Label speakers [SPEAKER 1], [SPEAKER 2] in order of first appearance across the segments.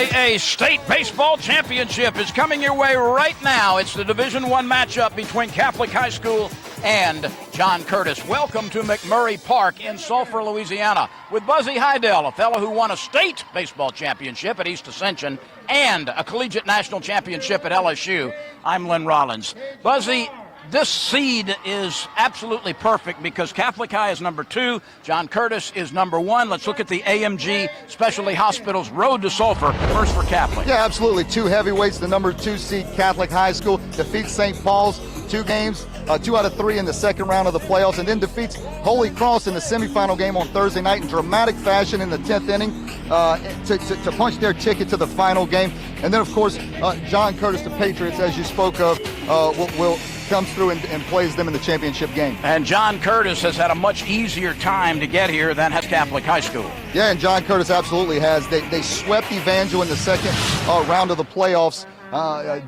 [SPEAKER 1] LHSAA State Baseball Championship is coming your way right now. It's the Division I matchup between Catholic High School and John Curtis. Welcome to McMurray Park in Sulphur, Louisiana, with Buzzy Heidel, a fellow who won a state baseball championship at East Ascension and a collegiate national championship at LSU. I'm Lynn Rollins. Buzzy, this seed is absolutely perfect because Catholic High is number 2, John Curtis is number 1. Let's look at the AMG Specialty Hospital's road to Sulphur, first for Catholic.
[SPEAKER 2] Yeah, absolutely. 2 heavyweights. The number 2 seed Catholic High School defeats St. Paul's 2 games, 2 out of 3 in the second round of the playoffs, and then defeats Holy Cross in the semifinal game on Thursday night in dramatic fashion in the 10th inning to punch their ticket to the final game. And then, of course, John Curtis, the Patriots, as you spoke of, will comes through and plays them in the championship game.
[SPEAKER 1] And John Curtis has had a much easier time to get here than has Catholic High School.
[SPEAKER 2] Yeah, and John Curtis absolutely has. They swept Evangel in the second round of the playoffs,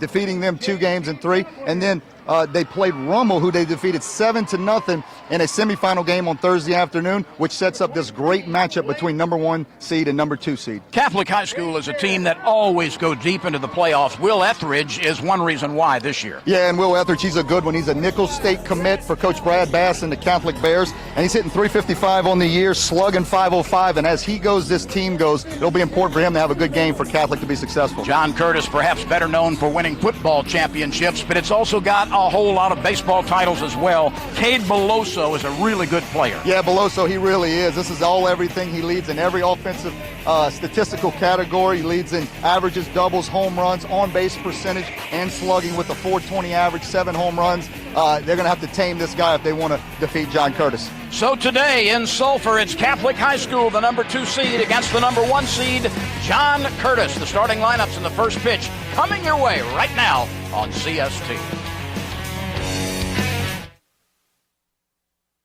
[SPEAKER 2] defeating them 2 games in 3, and then they played Rummel, who they defeated 7-0 in a semifinal game on Thursday afternoon, which sets up this great matchup between number 1 seed and number 2 seed.
[SPEAKER 1] Catholic High School is a team that always go deep into the playoffs. Will Etheridge is one reason why this year.
[SPEAKER 2] Yeah, and Will Etheridge, he's a good one. He's a Nicholls State commit for Coach Brad Bass and the Catholic Bears, and he's hitting .355 on the year, slugging .505, and as he goes, this team goes. It'll be important for him to have a good game for Catholic to be successful.
[SPEAKER 1] John Curtis, perhaps better known for winning football championships, but it's also got a whole lot of baseball titles as well. Cade Beloso is a really good player.
[SPEAKER 2] Yeah, Beloso, he really is. This is all everything. He leads in every offensive statistical category. He leads in averages, doubles, home runs, on-base percentage, and slugging with a .420 average, 7 home runs. They're going to have to tame this guy if they want to defeat John Curtis.
[SPEAKER 1] So today in Sulphur, it's Catholic High School, the number 2 seed, against the number 1 seed, John Curtis. The starting lineups in the first pitch coming your way right now on CST.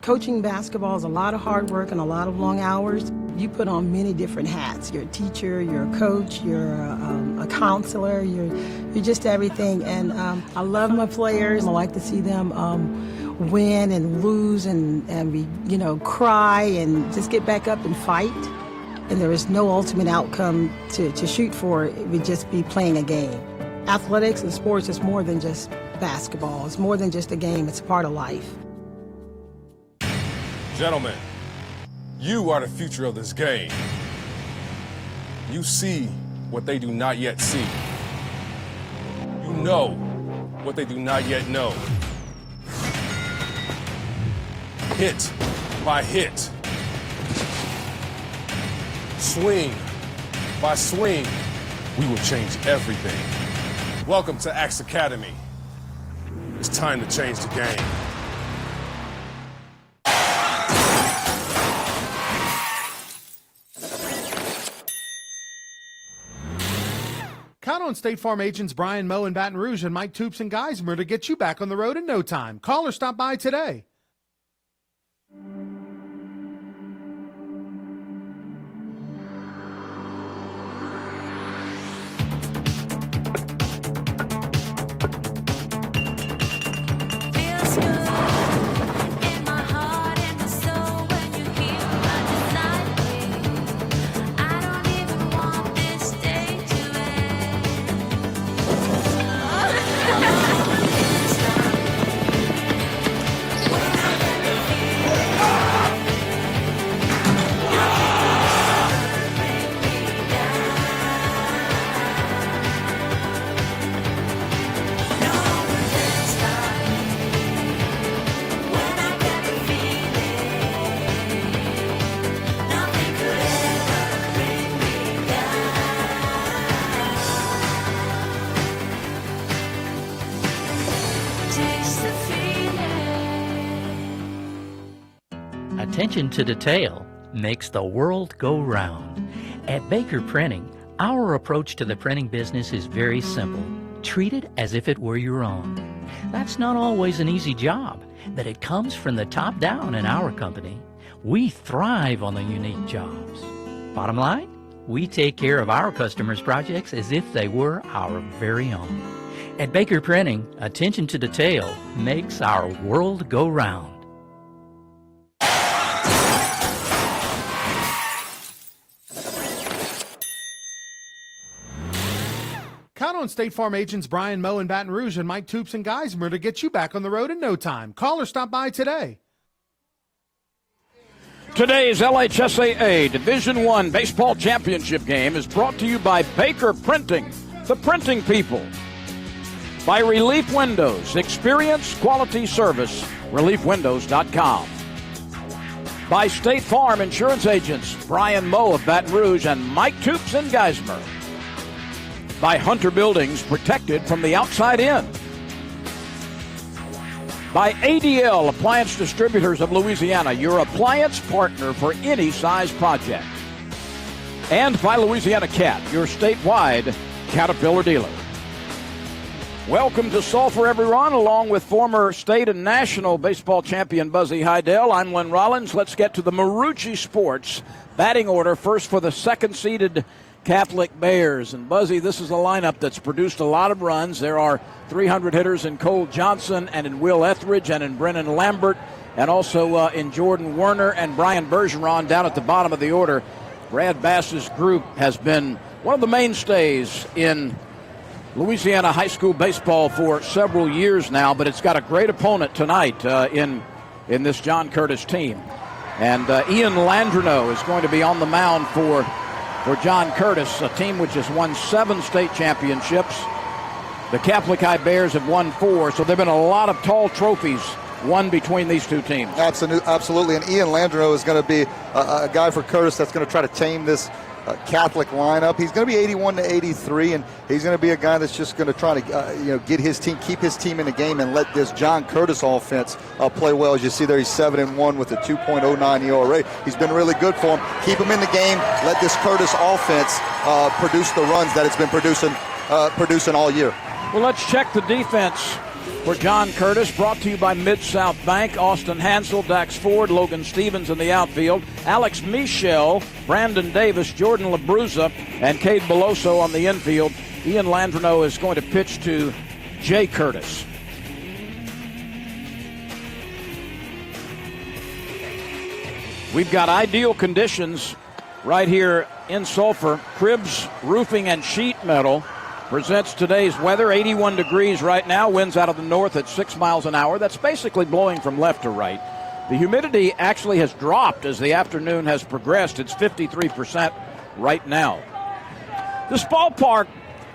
[SPEAKER 3] Coaching basketball is a lot of hard work and a lot of long hours. You put on many different hats. You're a teacher, you're a coach, you're a counselor, you're just everything. And I love my players. I like to see them win and lose and cry and just get back up and fight. And there is no ultimate outcome to shoot for. It would just be playing a game. Athletics and sports is more than just basketball. It's more than just a game. It's a part of life.
[SPEAKER 4] Gentlemen, you are the future of this game. You see what they do not yet see. You know what they do not yet know. Hit by hit. Swing by swing, we will change everything. Welcome to Axe Academy. It's time to change the game.
[SPEAKER 5] Count on State Farm agents Brian Moe in Baton Rouge and Mike Toops in Geismar to get you back on the road in no time. Call or stop by today.
[SPEAKER 6] Attention to detail makes the world go round. At Baker Printing, our approach to the printing business is very simple. Treat it as if it were your own. That's not always an easy job, but it comes from the top down in our company. We thrive on the unique jobs. Bottom line, we take care of our customers' projects as if they were our very own. At Baker Printing, attention to detail makes our world go round.
[SPEAKER 5] on State Farm agents Brian Moe in Baton Rouge and Mike Toops in Geismar to get you back on the road in no time. Call or stop by today.
[SPEAKER 1] Today's LHSAA Division I Baseball Championship game is brought to you by Baker Printing, the printing people. By Relief Windows, experience quality service, reliefwindows.com. By State Farm Insurance Agents Brian Moe of Baton Rouge and Mike Toops in Geismar. By Hunter Buildings, protected from the outside in. By ADL Appliance Distributors of Louisiana, your appliance partner for any size project. And by Louisiana Cat, your statewide Caterpillar dealer. Welcome to Sulphur, everyone, along with former state and national baseball champion Buzzy Heidel. I'm Len Rollins. Let's get to the Marucci Sports batting order. First for the second-seeded Catholic Bears. And Buzzy, this is a lineup that's produced a lot of runs. There are 300 hitters in Cole Johnson and in Will Etheridge and in Brennan Lambert and also in Jordan Werner and Brian Bergeron down at the bottom of the order. Brad Bass's group has been one of the mainstays in Louisiana high school baseball for several years now, but it's got a great opponent tonight in this John Curtis team. And Ian Landreneau is going to be on the mound for John Curtis, a team which has won 7 state championships. The Catholic High Bears have won 4, so there have been a lot of tall trophies won between these two teams.
[SPEAKER 2] Absolutely, and Ian Landreneau is going to be a guy for Curtis that's going to try to tame this Catholic lineup. He's going to be 81 to 83, and he's going to be a guy that's just going to try to get his team, keep his team in the game, and let this John Curtis offense play well. As you see there, he's 7-1 with a 2.09 ERA. He's been really good for him. Keep him in the game. Let this Curtis offense produce the runs that it's been producing all year.
[SPEAKER 1] Well, let's check the defense for John Curtis, brought to you by Mid-South Bank. Austin Hansel, Dax Ford, Logan Stevens in the outfield, Alex Michel, Brandon Davis, Jordan LaBruza, and Cade Beloso on the infield. Ian Landreneau is going to pitch to Jay Curtis. We've got ideal conditions right here in Sulphur. Cribs Roofing and Sheet Metal presents today's weather. 81 degrees right now, winds out of the north at 6 miles an hour. That's basically blowing from left to right. The humidity actually has dropped as the afternoon has progressed. It's 53% right now. This ballpark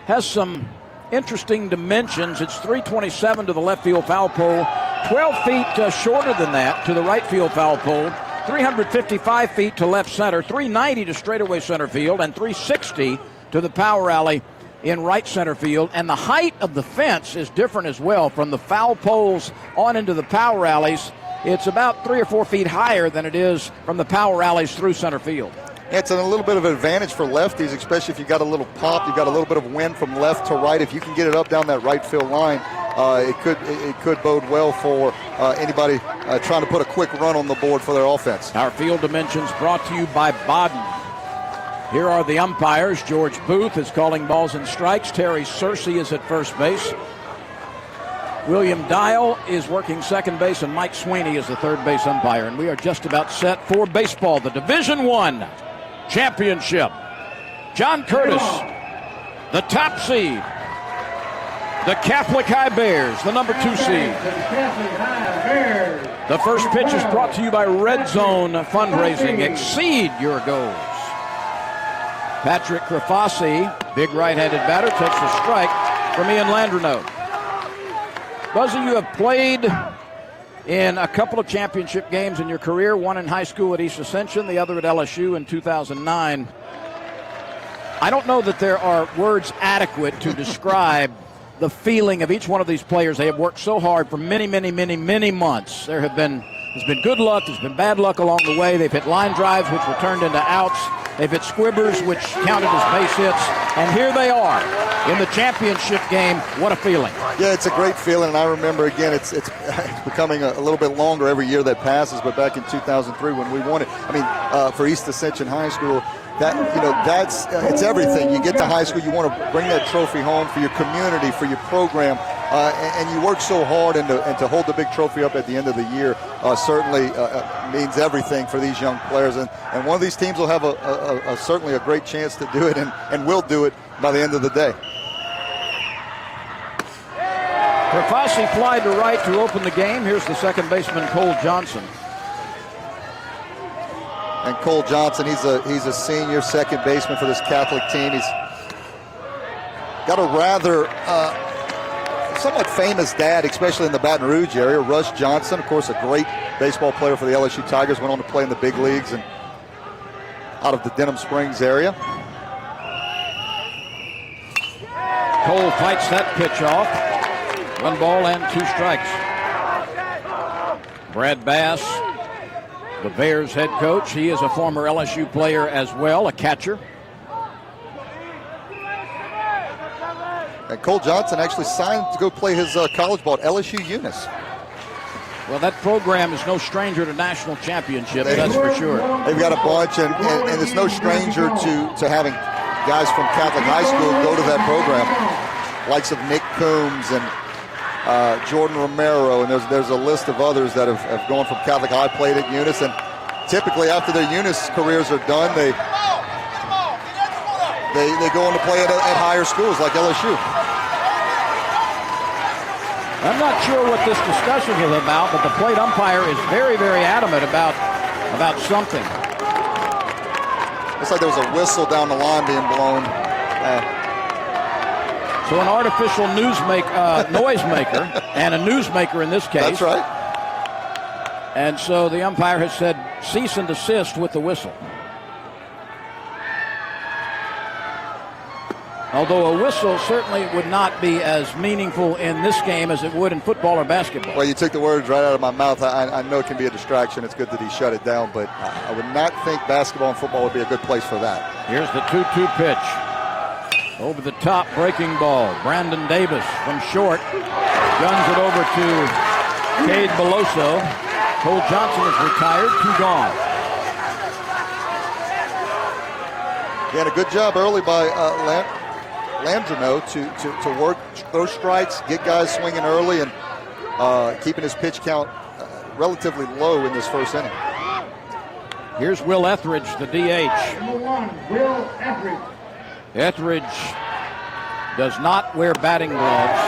[SPEAKER 1] has some interesting dimensions. It's 327 to the left field foul pole, 12 feet shorter than that to the right field foul pole, 355 feet to left center, 390 to straightaway center field, and 360 to the power alley in right center field. And the height of the fence is different as well. From the foul poles on into the power alleys, it's about 3 or 4 feet higher than it is from the power alleys through center field.
[SPEAKER 2] It's a little bit of an advantage for lefties, especially if you got a little pop, you got a little bit of wind from left to right. If you can get it up down that right field line, it could bode well for anybody trying to put a quick run on the board for their offense.
[SPEAKER 1] Our field dimensions brought to you by Baton. Here are the umpires. George Booth is calling balls and strikes. Terry Searcy is at first base. William Dial is working second base, and Mike Sweeney is the third base umpire. And we are just about set for baseball, the Division I championship. John Curtis, the top seed. The Catholic High Bears, the number 2 seed. The first pitch is brought to you by Red Zone Fundraising. Exceed your goals. Patrick Crafasi, big right-handed batter, takes the strike from Ian Landreneau. Buzzy, you have played in a couple of championship games in your career, one in high school at East Ascension, the other at LSU in 2009. I don't know that there are words adequate to describe the feeling of each one of these players. They have worked so hard for many, many, many, many months. There's been good luck, there's been bad luck along the way. They've hit line drives, which were turned into outs. They've hit squibbers, which counted as base hits. And here they are in the championship game. What a feeling.
[SPEAKER 2] Yeah, it's a great feeling. And I remember, again, it's becoming a little bit longer every year that passes. But back in 2003 when we won it, for East Ascension High School, it's everything. You get to high school, you want to bring that trophy home for your community, for your program. And you work so hard, and to hold the big trophy up at the end of the year certainly means everything for these young players. And one of these teams will have certainly a great chance to do it, and will do it by the end of the day.
[SPEAKER 1] Krafasi fly to right to open the game. Here's the second baseman, Cole Johnson.
[SPEAKER 2] And Cole Johnson, he's a senior second baseman for this Catholic team. He's got a rather somewhat famous dad, especially in the Baton Rouge area. Russ Johnson, of course, a great baseball player for the LSU Tigers, went on to play in the big leagues and out of the Denham Springs area.
[SPEAKER 1] Cole fights that pitch off. 1 ball and 2 strikes. Brad Bass, the Bears head coach. He is a former LSU player as well, a catcher.
[SPEAKER 2] And Cole Johnson actually signed to go play his college ball at LSU Eunice.
[SPEAKER 1] Well, that program is no stranger to national championships, that's for sure.
[SPEAKER 2] They've got a bunch, and it's no stranger to having guys from Catholic high school go to that program. Likes of Nick Coombs and Jordan Romero, and there's a list of others that have gone from Catholic high, played at Eunice, and typically after their Eunice careers are done, they go on to play at higher schools like LSU.
[SPEAKER 1] I'm not sure what this discussion is about, but the plate umpire is very, very adamant about something.
[SPEAKER 2] Looks like there was a whistle down the line being blown.
[SPEAKER 1] So an artificial noisemaker, and a newsmaker in this case.
[SPEAKER 2] That's right.
[SPEAKER 1] And so the umpire has said cease and desist with the whistle. Although a whistle certainly would not be as meaningful in this game as it would in football or basketball.
[SPEAKER 2] Well, you took the words right out of my mouth. I know it can be a distraction. It's good that he shut it down, but I would not think basketball and football would be a good place for that.
[SPEAKER 1] Here's the 2-2 pitch. Over the top, breaking ball. Brandon Davis from short. Guns it over to Cade Beloso. Cole Johnson is retired. 2 gone.
[SPEAKER 2] He had a good job early by Landreneau to work those strikes, get guys swinging early, and keeping his pitch count relatively low in this first inning.
[SPEAKER 1] Here's Will Etheridge, the DH.
[SPEAKER 7] Number 1, Will Etheridge.
[SPEAKER 1] Etheridge does not wear batting gloves.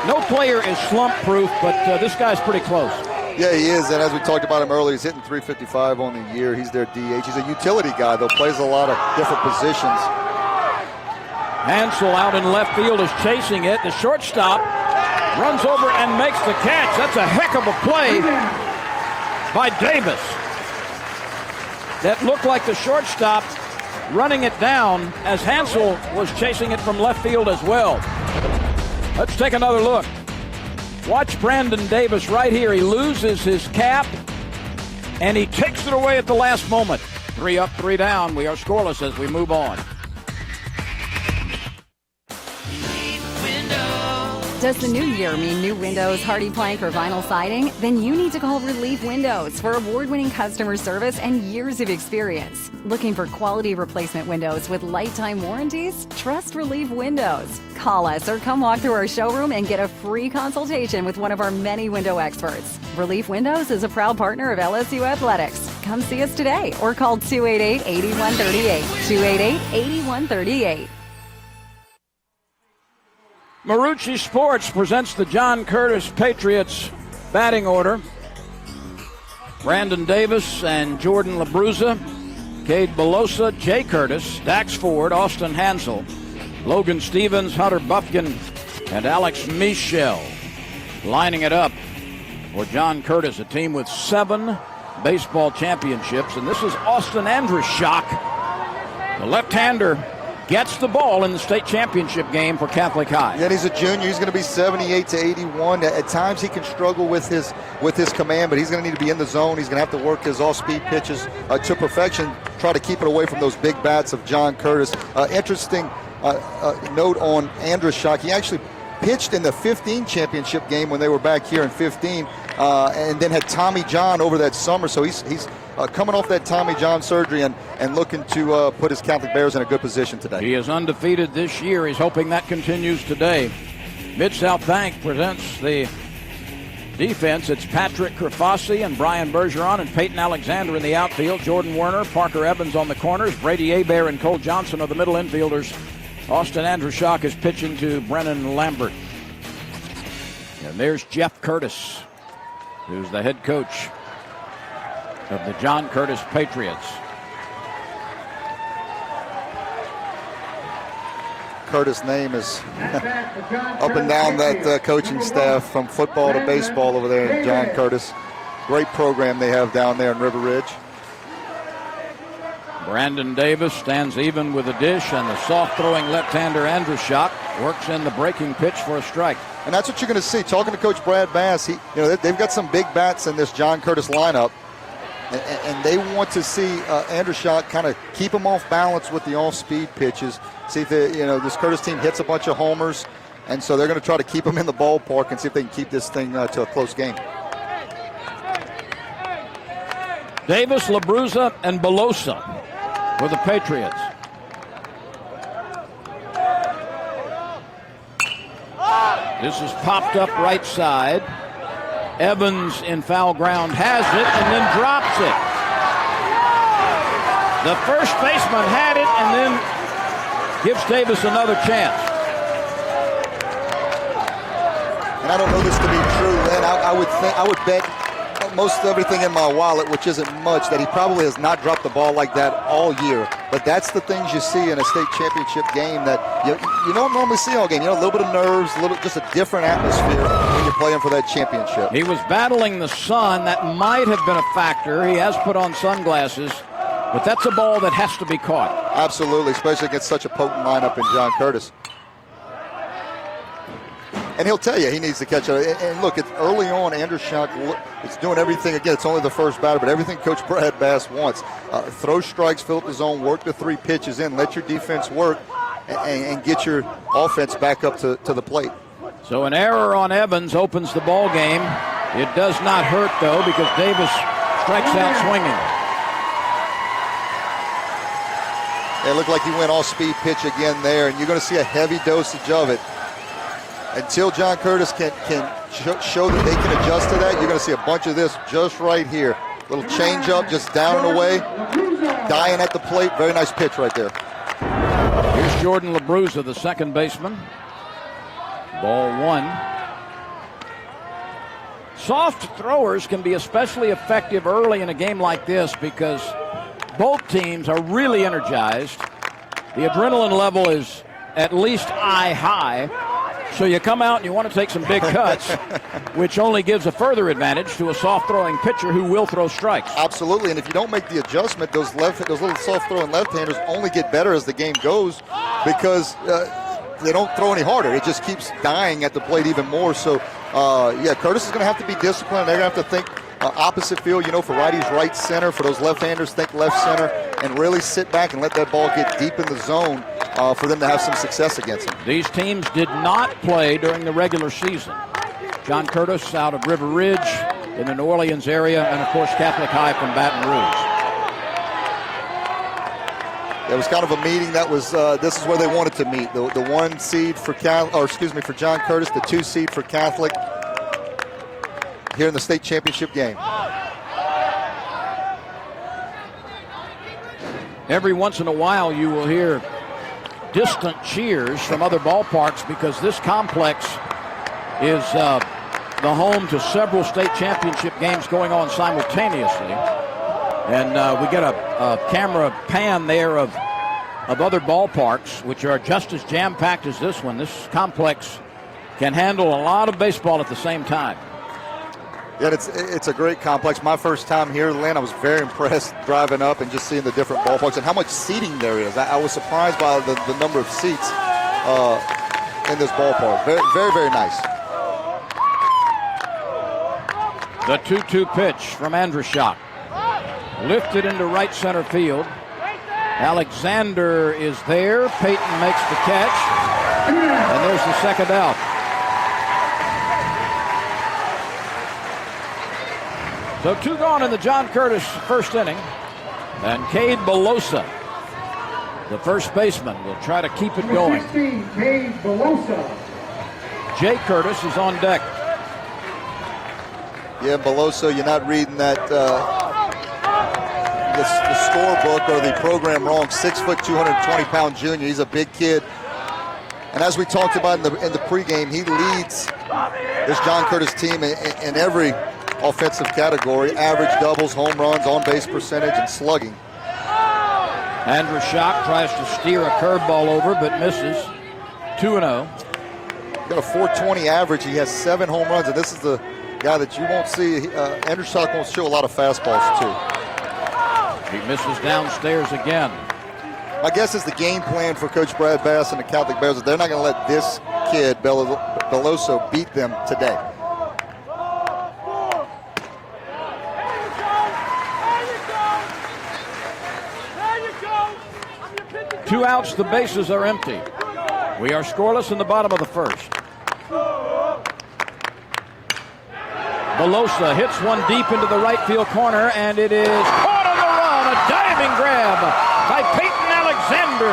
[SPEAKER 1] No player is slump-proof, but this guy's pretty close.
[SPEAKER 2] Yeah, he is, and as we talked about him earlier, he's hitting .355 on the year. He's their DH. He's a utility guy, though, plays a lot of different positions.
[SPEAKER 1] Hansel out in left field is chasing it. The shortstop runs over and makes the catch. That's a heck of a play by Davis. That looked like the shortstop running it down as Hansel was chasing it from left field as well. Let's take another look. Watch Brandon Davis right here. He loses his cap, and he takes it away at the last moment. 3 up, 3 down. We are scoreless as we move on.
[SPEAKER 8] Does the new year mean new windows, hardy plank, or vinyl siding? Then you need to call Relief Windows for award-winning customer service and years of experience. Looking for quality replacement windows with lifetime warranties? Trust Relief Windows. Call us or come walk through our showroom and get a free consultation with one of our many window experts. Relief Windows is a proud partner of LSU Athletics. Come see us today or call 288-8138. 288-8138.
[SPEAKER 1] Marucci Sports presents the John Curtis Patriots batting order. Brandon Davis and Jordan LaBruza, Cade Belosa, Jay Curtis, Dax Ford, Austin Hansel, Logan Stevens, Hunter Buffkin, and Alex Michel lining it up for John Curtis, a team with 7 baseball championships. And this is Austin Andruschak, the left-hander, gets the ball in the state championship game for Catholic High.
[SPEAKER 2] Yeah, he's a junior. He's going to be 78 to 81. At times he can struggle with his command, but he's going to need to be in the zone. He's going to have to work his off-speed pitches to perfection, try to keep it away from those big bats of John Curtis. Interesting note on Andruschak. He actually pitched in the 15 championship game when they were back here in 15, and then had Tommy John over that summer. So he's coming off that Tommy John surgery and looking to put his Catholic Bears in a good position today.
[SPEAKER 1] He is undefeated this year. He's hoping that continues today. Mid-South Bank presents the defense. It's Patrick Krafasi and Brian Bergeron and Peyton Alexander in the outfield. Jordan Werner, Parker Evans on the corners. Brady Hebert and Cole Johnson are the middle infielders. Austin Andruschak is pitching to Brennan Lambert. And there's Jeff Curtis, who's the head coach of the John Curtis Patriots.
[SPEAKER 2] Curtis' name is up and down that coaching staff, from football to baseball over there in John Curtis. Great program they have down there in River Ridge.
[SPEAKER 1] Brandon Davis stands even with the dish, and the soft-throwing left-hander Andrew Schock works in the breaking pitch for a strike.
[SPEAKER 2] And that's what you're going to see. Talking to Coach Brad Bass, they've got some big bats in this John Curtis lineup, and they want to see Andrew Schock kind of keep him off balance with the off-speed pitches. See if this Curtis team hits a bunch of homers, and so they're going to try to keep him in the ballpark and see if they can keep this thing to a close game.
[SPEAKER 1] Davis, LaBruza, and Belosa for the Patriots. This is popped up right side. Evans in foul ground has it and then drops it. The first baseman had it and then gives Davis another chance.
[SPEAKER 2] And I don't know this to be true, Lynn. I would bet most everything in my wallet, which isn't much, that he probably has not dropped the ball like that all year. But that's the things you see in a state championship game that you don't normally see all game. A little bit of nerves, just a different atmosphere when you're playing for that championship.
[SPEAKER 1] He was battling the sun. That might have been a factor. He has put on sunglasses, but that's a ball that has to be caught.
[SPEAKER 2] Absolutely, especially against such a potent lineup in John Curtis. And he'll tell you he needs to catch it. And look, it's early on. Andrew Schock is doing everything. Again, it's only the first batter, but everything Coach Brad Bass wants. Throw strikes, fill up the zone, work the 3 pitches in, let your defense work, and get your offense back up to the plate.
[SPEAKER 1] So an error on Evans opens the ball game. It does not hurt, though, because Davis strikes out swinging.
[SPEAKER 2] It looked like he went all-speed pitch again there, and you're going to see a heavy dosage of it. Until John Curtis can show that they can adjust to that, you're going to see a bunch of this just right here. Little change-up, just down and away, dying at the plate. Very nice pitch right there.
[SPEAKER 1] Here's Jordan LaBruza, the second baseman. Ball 1. Soft throwers can be especially effective early in a game like this because both teams are really energized. The adrenaline level is at least eye-high. So you come out and you want to take some big cuts, which only gives a further advantage to a soft-throwing pitcher who will throw strikes.
[SPEAKER 2] Absolutely, and if you don't make the adjustment, those little soft-throwing left-handers only get better as the game goes because they don't throw any harder. It just keeps dying at the plate even more. So, Curtis is going to have to be disciplined. They're going to have to think opposite field, for righties, right center. For those left-handers, think left center, and really sit back and let that ball get deep in the zone for them to have some success against him.
[SPEAKER 1] These teams did not play during the regular season. John Curtis out of River Ridge in the New Orleans area, and of course Catholic High from Baton Rouge.
[SPEAKER 2] It was kind of a meeting that was, this is where they wanted to meet. The 1 seed for for John Curtis, the 2 seed for Catholic here in the state championship game.
[SPEAKER 1] Every once in a while you will hear distant cheers from other ballparks because this complex is the home to several state championship games going on simultaneously. And we get a camera pan there of other ballparks, which are just as jam-packed as this one. This complex can handle a lot of baseball at the same time.
[SPEAKER 2] Yeah, it's a great complex. My first time here, Lynn, I was very impressed driving up and just seeing the different ballparks and how much seating there is. I was surprised by the number of seats in this ballpark. Very, very, very nice.
[SPEAKER 1] The 2-2 pitch from Andrew Schock. Lifted into right center field. Alexander is there. Peyton makes the catch. And there's the second out. So 2 gone in the John Curtis first inning. And Cade Belosa, the first baseman, will try to keep it going.
[SPEAKER 7] 16, Cade Belosa.
[SPEAKER 1] Jay Curtis is on deck.
[SPEAKER 2] Yeah, Belosa, you're not reading that the scorebook or the program wrong. 6 foot, 220-pound junior. He's a big kid. And as we talked about in the pregame, he leads this John Curtis team in every offensive category, average, doubles, home runs, on-base percentage, and slugging.
[SPEAKER 1] Andrew Schock tries to steer a curveball over, but misses. 2-0.
[SPEAKER 2] Got a 420 average. He has 7 home runs, and this is the guy that you won't see. Andrew Schock won't show a lot of fastballs, too.
[SPEAKER 1] He misses downstairs again.
[SPEAKER 2] My guess is the game plan for Coach Brad Bass and the Catholic Bears is they're not going to let this kid, Beloso, beat them today.
[SPEAKER 1] Two outs, the bases are empty. We are scoreless in the bottom of the first. Belosa hits one deep into the right field corner, and it is caught on the run. A diving grab by Peyton Alexander.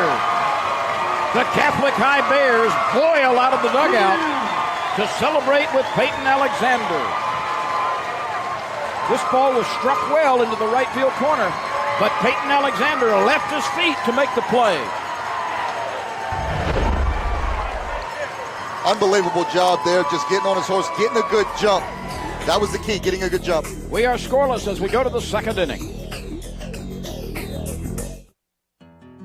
[SPEAKER 1] The Catholic High Bears boil out of the dugout to celebrate with Peyton Alexander. This ball was struck well into the right field corner, but Peyton Alexander left his feet to make the play.
[SPEAKER 2] Unbelievable job there, just getting on his horse, getting a good jump. That was the key, getting a good jump.
[SPEAKER 1] We are scoreless as we go to the second inning.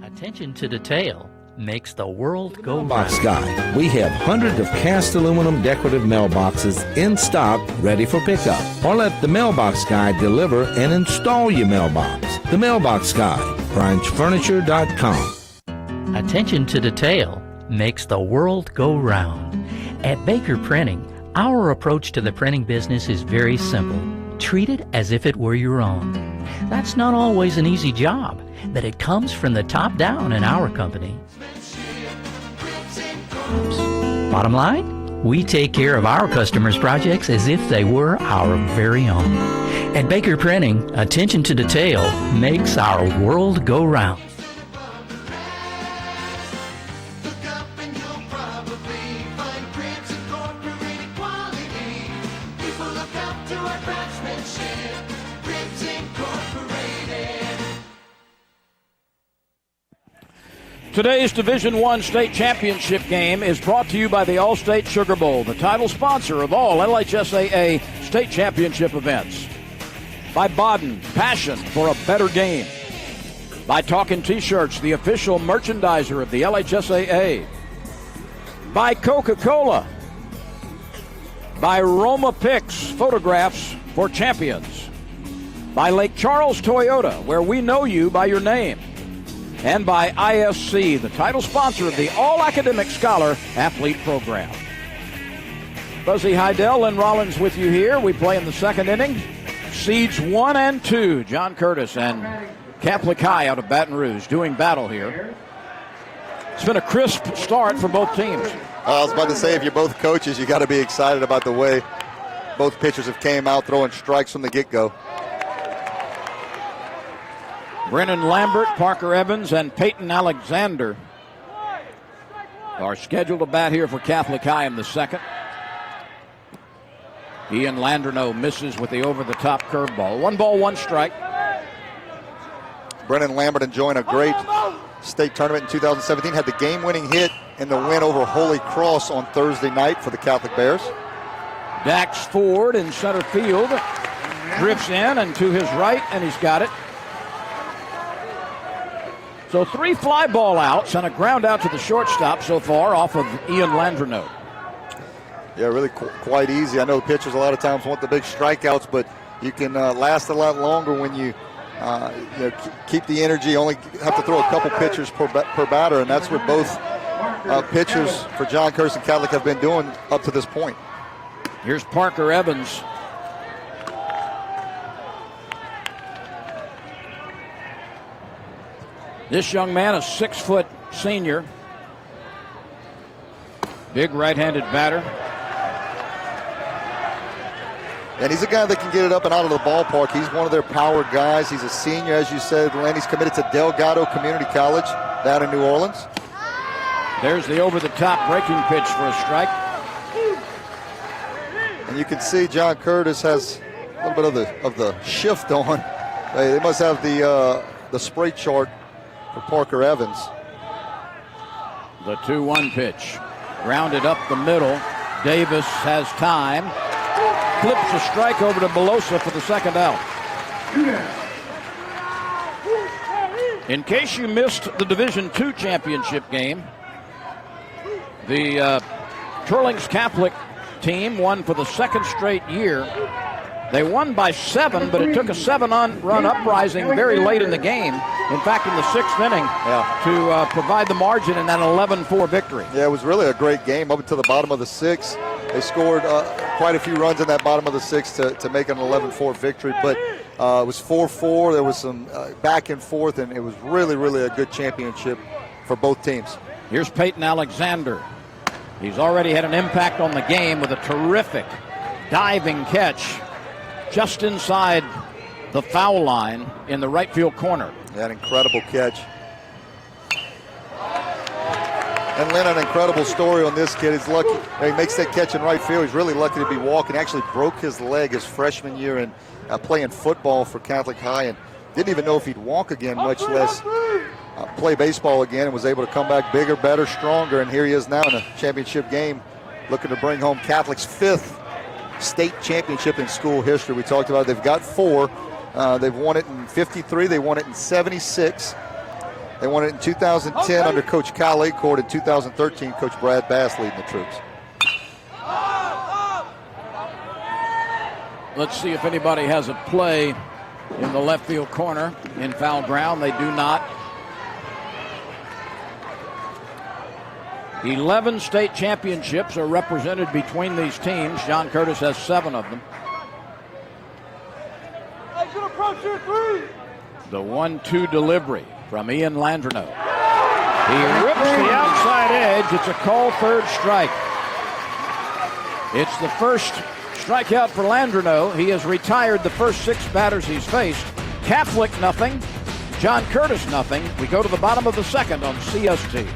[SPEAKER 6] Attention to detail makes the world go round.
[SPEAKER 9] Mailbox Guy. We have hundreds of cast aluminum decorative mailboxes in stock ready for pickup. Or let the Mailbox Guy deliver and install your mailbox. The Mailbox Guy, branchfurniture.com.
[SPEAKER 6] Attention to detail makes the world go round. At Baker Printing, our approach to the printing business is very simple. Treat it as if it were your own. That's not always an easy job, but it comes from the top down in our company. Bottom line, we take care of our customers' projects as if they were our very own. At Baker Printing, attention to detail makes our world go round.
[SPEAKER 1] Today's Division I state championship game is brought to you by the All-State Sugar Bowl, the title sponsor of all LHSAA state championship events. By Baton, passion for a better game. By Talkin' T-Shirts, the official merchandiser of the LHSAA. By Coca-Cola. By Roma Picks, photographs for champions. By Lake Charles Toyota, where we know you by your name. And by ISC, the title sponsor of the All-Academic Scholar Athlete Program. Buzzy Heidel, Lynn Rollins with you here. We play in the second inning. Seeds 1 and 2, John Curtis and Catholic High out of Baton Rouge doing battle here. It's been a crisp start for both teams.
[SPEAKER 2] I was about to say, if you're both coaches, you got to be excited about the way both pitchers have came out throwing strikes from the get-go.
[SPEAKER 1] Brennan Lambert, Parker Evans, and Peyton Alexander are scheduled to bat here for Catholic High in the second. Ian Landreneau misses with the over-the-top curveball. 1 ball, 1 strike.
[SPEAKER 2] Brennan Lambert enjoying a great state tournament in 2017. Had the game-winning hit in the win over Holy Cross on Thursday night for the Catholic Bears.
[SPEAKER 1] Dax Ford in center field. Drifts in and to his right, and he's got it. So 3 fly ball outs and a ground out to the shortstop so far off of Ian Landreneau.
[SPEAKER 2] Yeah, really quite easy. I know the pitchers a lot of times want the big strikeouts, but you can last a lot longer when you, keep the energy. Only have to throw a couple pitchers per batter, and that's what both pitchers for John Curtis and Catholic have been doing up to this point.
[SPEAKER 1] Here's Parker Evans. This young man, a 6-foot senior. Big right-handed batter.
[SPEAKER 2] And he's a guy that can get it up and out of the ballpark. He's one of their power guys. He's a senior, as you said. He's committed to Delgado Community College down in New Orleans.
[SPEAKER 1] There's the over-the-top breaking pitch for a strike.
[SPEAKER 2] And you can see John Curtis has a little bit of the shift on. They must have the spray chart for Parker Evans.
[SPEAKER 1] The 2-1 pitch. Grounded up the middle. Davis has time. Flips a strike over to Belosa for the second out. In case you missed the Division II championship game, the Turlings Catholic team won for the second straight year. They won by 7, but it took a 7-run uprising very late in the game. In fact, in the 6th inning, to provide the margin in that 11-4 victory.
[SPEAKER 2] Yeah, it was really a great game up until the bottom of the 6th. They scored quite a few runs in that bottom of the 6th to make an 11-4 victory, but it was 4-4. There was some back and forth, and it was really, really a good championship for both teams.
[SPEAKER 1] Here's Peyton Alexander. He's already had an impact on the game with a terrific diving catch just inside the foul line in the right field corner.
[SPEAKER 2] Yeah, an incredible catch. And Lynn, an incredible story on this kid. He's lucky. He makes that catch in right field. He's really lucky to be walking. Actually broke his leg his freshman year in playing football for Catholic High, and didn't even know if he'd walk again, much less play baseball again, and was able to come back bigger, better, stronger. And here he is now in a championship game, looking to bring home Catholic's 5th state championship in school history. We talked about it. They've got 4. They've won it in 53. They won it in 76. They won it in 2010 under Coach Kyle Acord. In 2013, Coach Brad Bass leading the troops.
[SPEAKER 1] Let's see if anybody has a play in the left field corner in foul ground. They do not. 11 state championships are represented between these teams. John Curtis has 7 of them. The 1-2 delivery from Ian Landreneau. He rips the outside edge. It's a call, third strike. It's the first strikeout for Landreneau. He has retired the first 6 batters he's faced. Catholic nothing, John Curtis nothing. We go to the bottom of the 2nd on CST.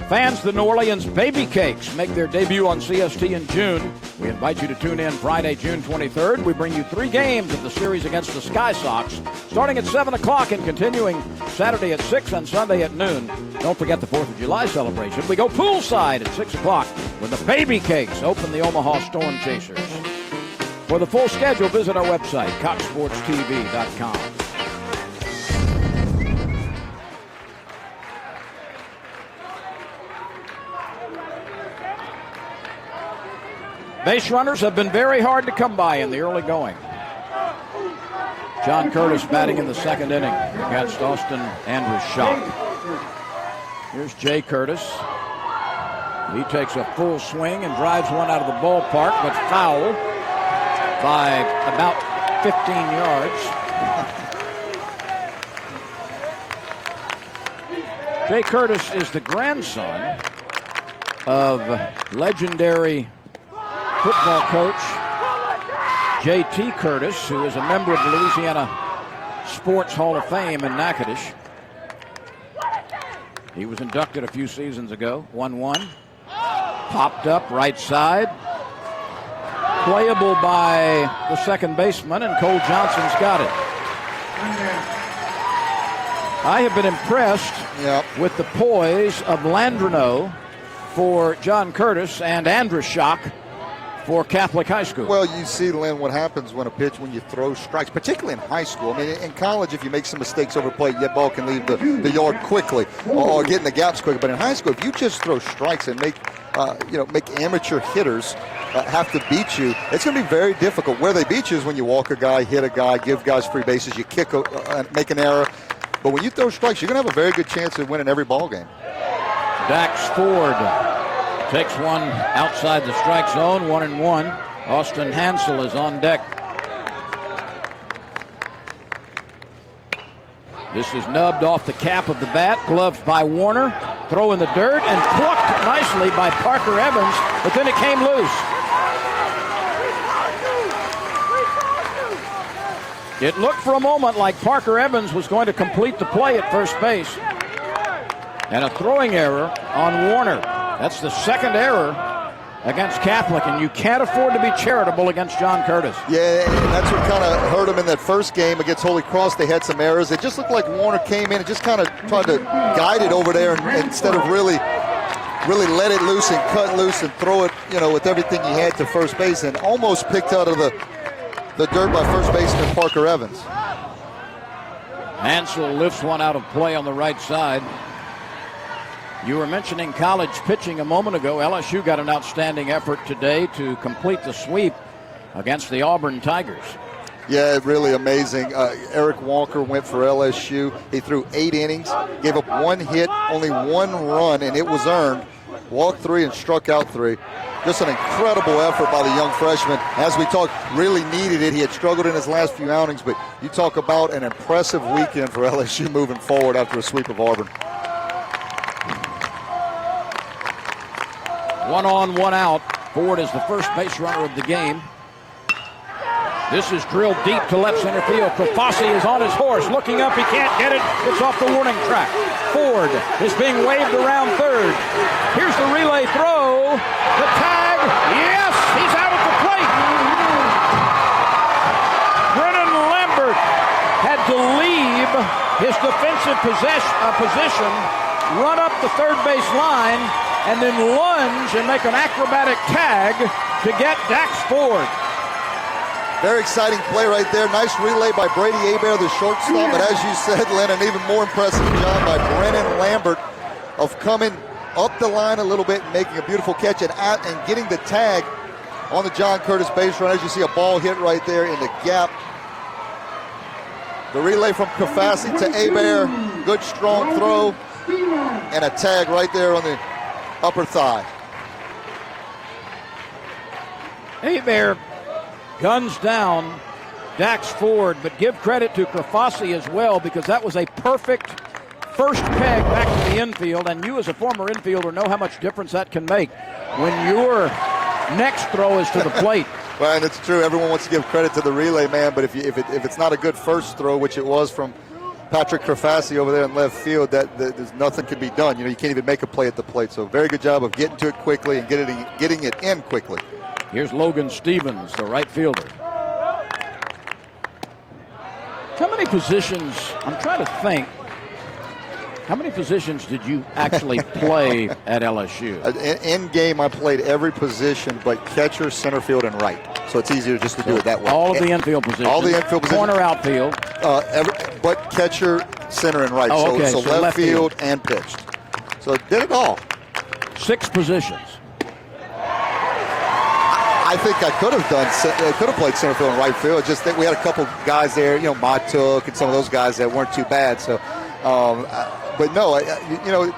[SPEAKER 1] Fans, the New Orleans Baby Cakes make their debut on CST in June. We invite you to tune in Friday, June 23rd. We bring you 3 games of the series against the Sky Sox, starting at 7 o'clock and continuing Saturday at 6 and Sunday at noon. Don't forget the 4th of July celebration. We go poolside at 6 o'clock when the Baby Cakes open the Omaha Storm Chasers. For the full schedule, visit our website, coxsportstv.com. Base runners have been very hard to come by in the early going. John Curtis batting in the 2nd inning against Austin Andrews Schock. Here's Jay Curtis. He takes a full swing and drives one out of the ballpark, but foul by about 15 yards. Jay Curtis is the grandson of legendary football coach J.T. Curtis, who is a member of the Louisiana Sports Hall of Fame in Natchitoches. He was inducted a few seasons ago. 1-1. Popped up right side. Playable by the second baseman, and Cole Johnson's got it. I have been impressed with the poise of Landreneau for John Curtis and Andrushak for Catholic High School.
[SPEAKER 2] Well, you see, Lynn, what happens when you throw strikes, particularly in hike school. I mean, in college, if you make some mistakes over plate, that ball can leave the yard quickly or get in the gaps quickly. But in high school, if you just throw strikes and make amateur hitters have to beat you, it's going to be very difficult. Where they beat you is when you walk a guy, hit a guy, give guys free bases, you kick, make an error. But when you throw strikes, you're going to have a very good chance of winning every ball game.
[SPEAKER 1] Dax Ford takes one outside the strike zone, 1-1. Austin Hansel is on deck. This is nubbed off the cap of the bat, gloved by Warner. Throw in the dirt and plucked nicely by Parker Evans, but then it came loose. It looked for a moment like Parker Evans was going to complete the play at first base. And a throwing error on Warner. That's the second error against Catholic, and you can't afford to be charitable against John Curtis.
[SPEAKER 2] Yeah, and that's what kind of hurt him in that first game against Holy Cross. They had some errors. It just looked like Warner came in and just kind of tried to guide it over there and instead of really let it loose and cut loose and throw it, with everything he had to first base, and almost picked out of the dirt by first baseman Parker Evans.
[SPEAKER 1] Hansel lifts one out of play on the right side. You were mentioning college pitching a moment ago. LSU got an outstanding effort today to complete the sweep against the Auburn Tigers.
[SPEAKER 2] Yeah, really amazing. Eric Walker went for LSU. He threw 8 innings, gave up 1 hit, only 1 run, and it was earned. Walked 3 and struck out 3. Just an incredible effort by the young freshman. As we talked, really needed it. He had struggled in his last few outings, but you talk about an impressive weekend for LSU moving forward after a sweep of Auburn.
[SPEAKER 1] 1 on, 1 out. Ford is the first base runner of the game. This is drilled deep to left center field. Profasi is on his horse, looking up. He can't get it. It's off the warning track. Ford is being waved around third. Here's the relay throw. The tag. Yes, he's out at the plate. Brennan Lambert had to leave his defensive position, run up the third base line, and then lunge and make an acrobatic tag to get Dax Ford.
[SPEAKER 2] Very exciting play right there. Nice relay by Brady Hebert, the shortstop. But as you said, Lynn, an even more impressive job by Brennan Lambert of coming up the line a little bit and making a beautiful catch and getting the tag on the John Curtis base run. As you see, a ball hit right there in the gap. The relay from Kafasi to Hebert. Good, strong throw. And a tag right there on the upper thigh.
[SPEAKER 1] Hebert guns down Dax Ford, but give credit to Krafasi as well, because that was a perfect first peg back to the infield, and you as a former infielder know how much difference that can make when your next throw is to the plate.
[SPEAKER 2] Well, and it's true. Everyone wants to give credit to the relay man, but if it's not a good first throw, which it was from Patrick Krafasi over there in left field, that there's nothing can be done. You can't even make a play at the plate. So very good job of getting to it quickly and getting it in quickly.
[SPEAKER 1] Here's Logan Stevens, the right fielder. How many positions, I'm trying to think, how many positions did you actually play at LSU?
[SPEAKER 2] In game, I played every position but catcher, center field, and right. So it's easier just to do it that way.
[SPEAKER 1] All of the infield positions.
[SPEAKER 2] All the infield positions.
[SPEAKER 1] Corner, outfield.
[SPEAKER 2] But catcher, center, and right.
[SPEAKER 1] Oh, okay.
[SPEAKER 2] So left field and pitched. So it did it all.
[SPEAKER 1] 6 positions.
[SPEAKER 2] I think I could have played center field and right field. It's just that we had a couple guys there, Matuk and some of those guys that weren't too bad. So, but no,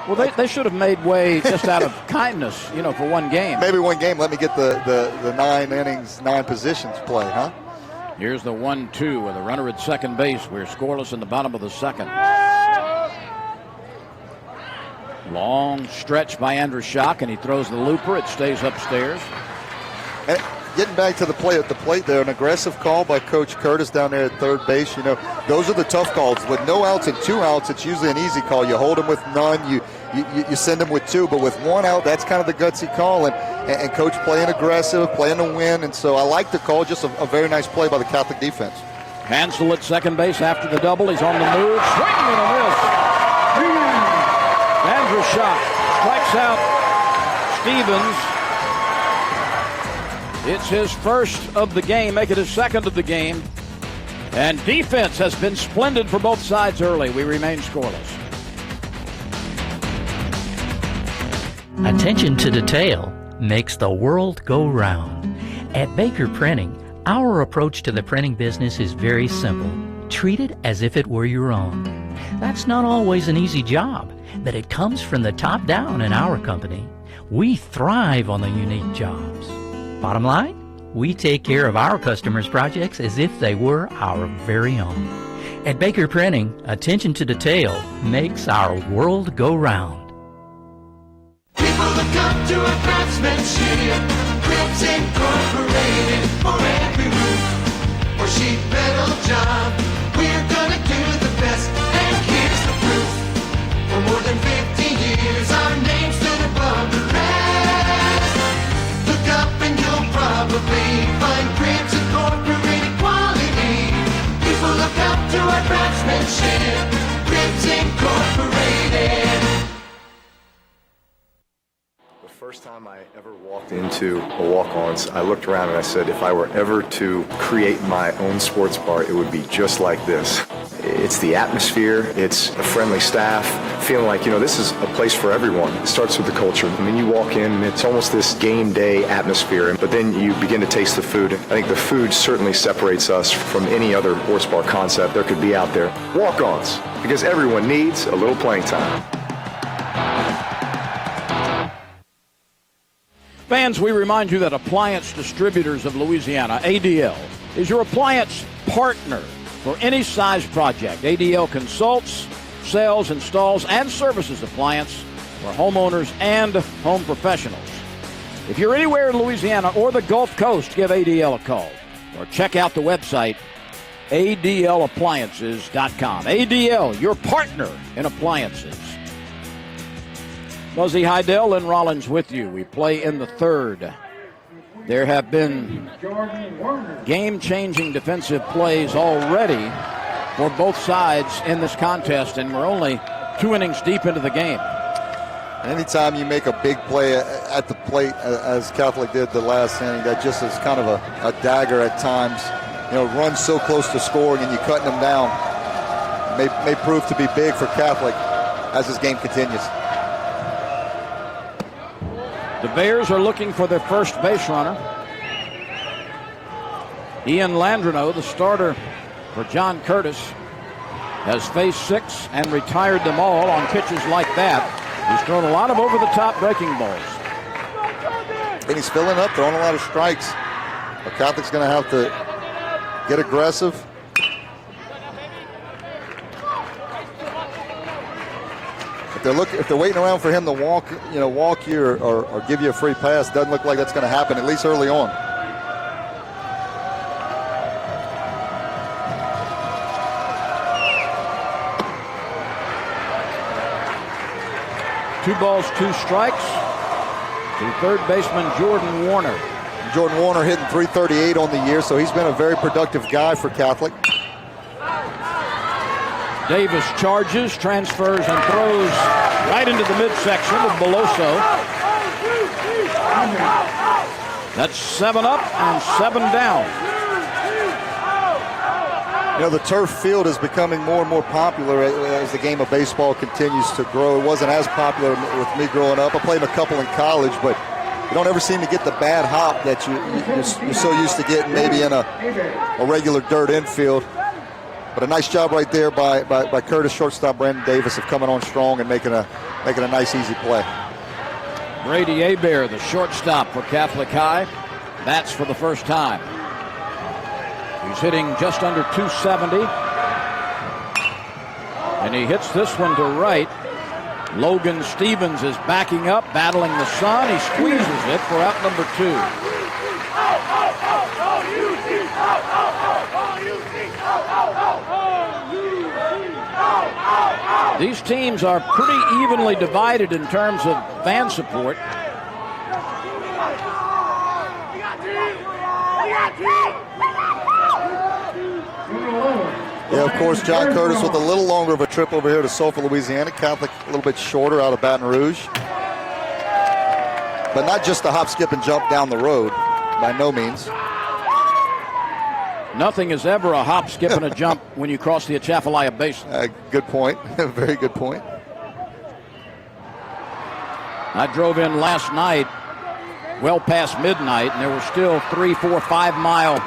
[SPEAKER 1] Well, they should have made way just out of kindness, for one game.
[SPEAKER 2] Maybe one game. Let me get the 9 innings, 9 positions play, huh?
[SPEAKER 1] Here's the 1-2 with a runner at second base. We're scoreless in the bottom of the second. Long stretch by Andrushak, and he throws the looper. It stays upstairs.
[SPEAKER 2] And getting back to the plate there, an aggressive call by Coach Curtis down there at third base. Those are the tough calls. With no outs and 2 outs, it's usually an easy call. You hold them with none. You you send them with 2, but with 1 out, that's kind of the gutsy call. And Coach playing aggressive, playing to win. And so I like the call, just a very nice play by the Catholic defense.
[SPEAKER 1] Hansel at second base after the double. He's on the move. Swing and a miss. Andrews shot. Strikes out Stevens. It's his first of the game. Make it his second of the game. And defense has been splendid for both sides early. We remain scoreless.
[SPEAKER 6] Attention to detail makes the world go round. At Baker Printing, our approach to the printing business is very simple. Treat it as if it were your own. That's not always an easy job, but it comes from the top down in our company. We thrive on the unique jobs. Bottom line, we take care of our customers' projects as if they were our very own. At Baker Printing, attention to detail makes our world go round.
[SPEAKER 10] People look up to our craftsmanship, Cribs Incorporated, for every roof or sheet metal job. We're gonna do the best, and here's the proof. For more than 50 years, our name stood above the rest. Look up and you'll probably find Cribs Incorporated quality. People look up to our craftsmanship, Cribs Incorporated.
[SPEAKER 11] First time I ever walked into a walk-ons, I looked around and I said, if I were ever to create my own sports bar, it would be just like this. It's the atmosphere, it's a friendly staff, feeling like, this is a place for everyone. It starts with the culture. I mean, you walk in and it's almost this game day atmosphere, but then you begin to taste the food. I think the food certainly separates us from any other sports bar concept there could be out there. Walk-ons, because everyone needs a little playing time.
[SPEAKER 1] Fans, we remind you that Appliance Distributors of Louisiana, ADL, is your appliance partner for any size project. ADL consults, sells, installs, and services appliance for homeowners and home professionals. If you're anywhere in Louisiana or the Gulf Coast, give ADL a call or check out the website adlappliances.com. ADL, your partner in appliances. Muzzy Heidel and Rollins with you. We play in the third. There have been game-changing defensive plays already for both sides in this contest, and we're only 2 innings deep into the game.
[SPEAKER 2] Anytime you make a big play at the plate, as Catholic did the last inning, that just is kind of a dagger at times. Runs so close to scoring and you cutting them down may prove to be big for Catholic as this game continues.
[SPEAKER 1] The Bears are looking for their first base runner. Ian Landreneau, the starter for John Curtis, has faced 6 and retired them all on pitches like that. He's thrown a lot of over-the-top breaking balls.
[SPEAKER 2] And he's filling up, throwing a lot of strikes. But Catholic's going to have to get aggressive. If they're waiting around for him to walk you or give you a free pass, doesn't look like that's going to happen, at least early on.
[SPEAKER 1] Two balls, 2 strikes to third baseman Jordan Warner.
[SPEAKER 2] Jordan Warner hitting .338 on the year, so he's been a very productive guy for Catholic.
[SPEAKER 1] Davis charges, transfers, and throws right into the midsection of Beloso. That's 7 up and 7 down.
[SPEAKER 2] The turf field is becoming more and more popular as the game of baseball continues to grow. It wasn't as popular with me growing up. I played a couple in college, but you don't ever seem to get the bad hop that you're so used to getting maybe in a regular dirt infield. But a nice job right there by Curtis, shortstop Brandon Davis, of coming on strong and making a nice, easy play.
[SPEAKER 1] Brady Hebert, the shortstop for Catholic High, bats for the first time. He's hitting just under 270. And he hits this one to right. Logan Stevens is backing up, battling the sun. He squeezes it for out number 2. These teams are pretty evenly divided in terms of fan support.
[SPEAKER 2] Yeah, of course, John Curtis with a little longer of a trip over here to Sulphur, Louisiana. Catholic a little bit shorter out of Baton Rouge. But not just a hop, skip, and jump down the road, by no means.
[SPEAKER 1] Nothing is ever a hop, skip, and a jump when you cross the Atchafalaya Basin.
[SPEAKER 2] Good point. Very good point.
[SPEAKER 1] I drove in last night well past midnight, and there were still 3, 4, 5 mile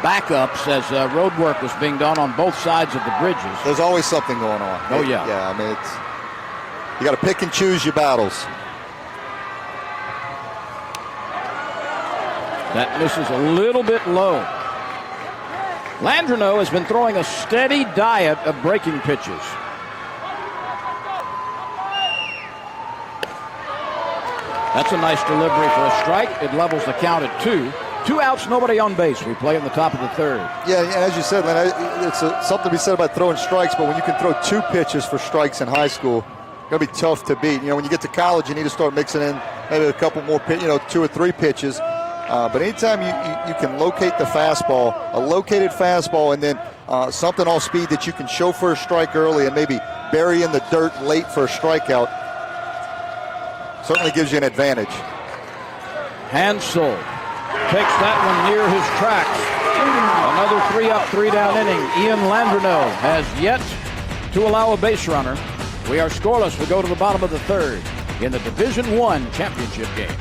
[SPEAKER 1] backups as road work was being done on both sides of the bridges.
[SPEAKER 2] There's always something going on.
[SPEAKER 1] Oh, yeah.
[SPEAKER 2] Yeah, I mean, you got to pick and choose your battles.
[SPEAKER 1] That misses a little bit low. Landreneau has been throwing a steady diet of breaking pitches. That's a nice delivery for a strike. It levels the count at 2. 2 outs, nobody on base. We play in the top of the third.
[SPEAKER 2] Yeah, as you said, Len, it's something to be said about throwing strikes, but when you can throw 2 pitches for strikes in high school, it's going to be tough to beat. You know, when you get to college, you need to start mixing in maybe a couple more, 2 or 3 pitches. But anytime you can locate the fastball, a located fastball, and then something off speed that you can show for a strike early and maybe bury in the dirt late for a strikeout, certainly gives you an advantage.
[SPEAKER 1] Hansel takes that one near his tracks. Another 3 up, 3 down inning. Ian Landreneau has yet to allow a base runner. We are scoreless. We go to the bottom of the third in the Division I championship game.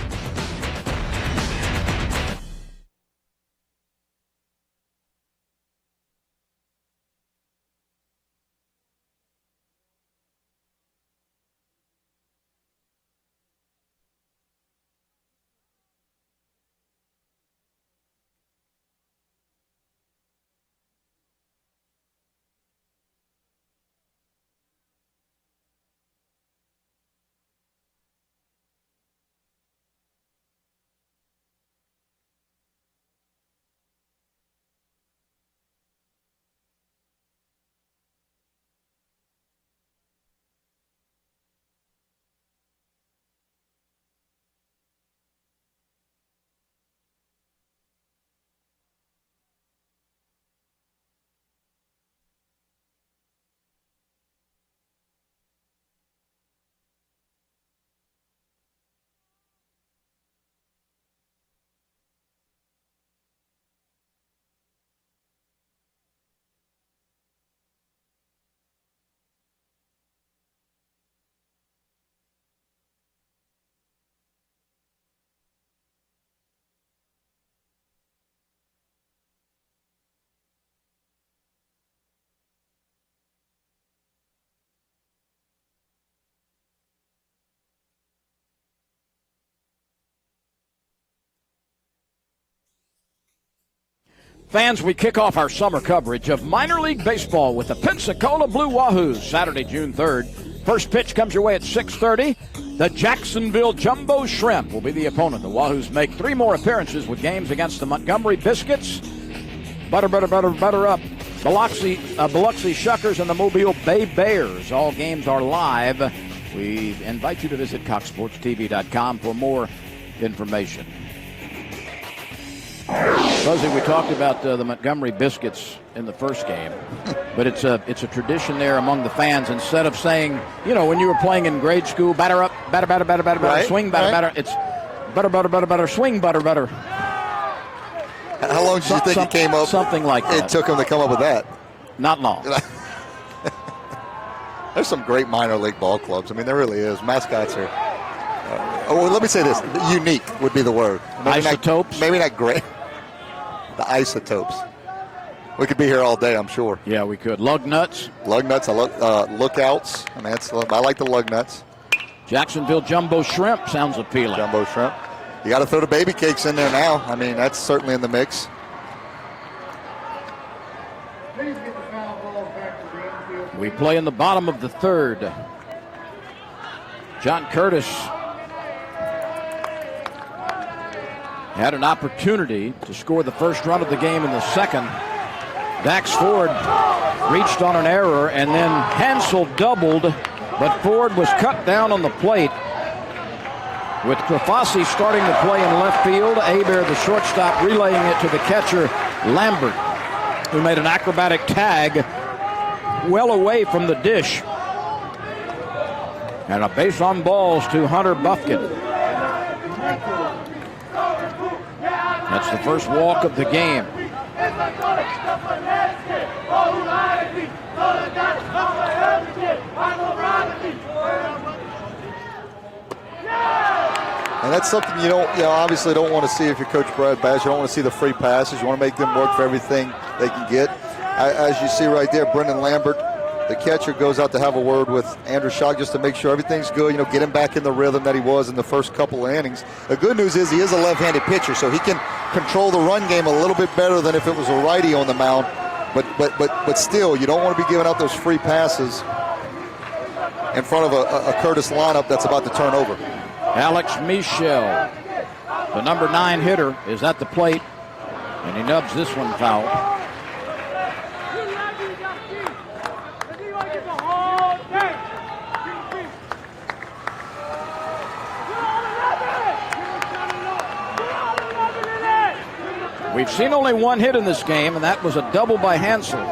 [SPEAKER 1] Fans, we kick off our summer coverage of minor league baseball with the Pensacola Blue Wahoos Saturday, June 3rd. First pitch comes your way at 6:30. The Jacksonville Jumbo Shrimp will be the opponent. The Wahoos make 3 more appearances with games against the Montgomery Biscuits, Butter Up, Biloxi Shuckers, and the Mobile Bay Bears. All games are live. We invite you to visit CoxSportsTV.com for more information. Fuzzy, we talked about the Montgomery Biscuits in the first game, but it's a tradition there among the fans. Instead of saying, when you were playing in grade school, batter up, batter, right, swing, batter, it's butter, swing, butter.
[SPEAKER 2] How long did you think it came up?
[SPEAKER 1] Something like that.
[SPEAKER 2] It took him to come up with that.
[SPEAKER 1] Not long.
[SPEAKER 2] There's some great minor league ball clubs. I mean, there really is. Mascots are, let me say this, unique would be the word.
[SPEAKER 1] Isotopes?
[SPEAKER 2] Maybe not great. The Isotopes. We could be here all day, I'm sure.
[SPEAKER 1] Yeah, we could. Lug nuts.
[SPEAKER 2] Lookouts. I mean, I like the lug nuts.
[SPEAKER 1] Jacksonville Jumbo Shrimp sounds appealing.
[SPEAKER 2] Jumbo Shrimp. You got to throw the baby cakes in there now. I mean, that's certainly in the mix.
[SPEAKER 1] We play in the bottom of the third. John Curtis had an opportunity to score the first run of the game in the second. Dax Ford reached on an error, and then Hansel doubled, but Ford was cut down on the plate. With Krafasi starting to play in left field, Hebert, the shortstop, relaying it to the catcher, Lambert, who made an acrobatic tag well away from the dish. And a base on balls to Hunter Bufkin. That's the first walk of the game.
[SPEAKER 2] And that's something you obviously don't want to see if you're Coach Brad Bass. You don't want to see the free passes. You want to make them work for everything they can get. As you see right there, Brendan Lambert, the catcher, goes out to have a word with Andrew Schock just to make sure everything's good, get him back in the rhythm that he was in the first couple of innings. The good news is he is a left-handed pitcher, so he can control the run game a little bit better than if it was a righty on the mound. But still, you don't want to be giving out those free passes in front of a Curtis lineup that's about to turn over.
[SPEAKER 1] Alex Michel, the number 9 hitter, is at the plate, and he nubs this one foul. We've seen only one hit in this game, and that was a double by Hansel.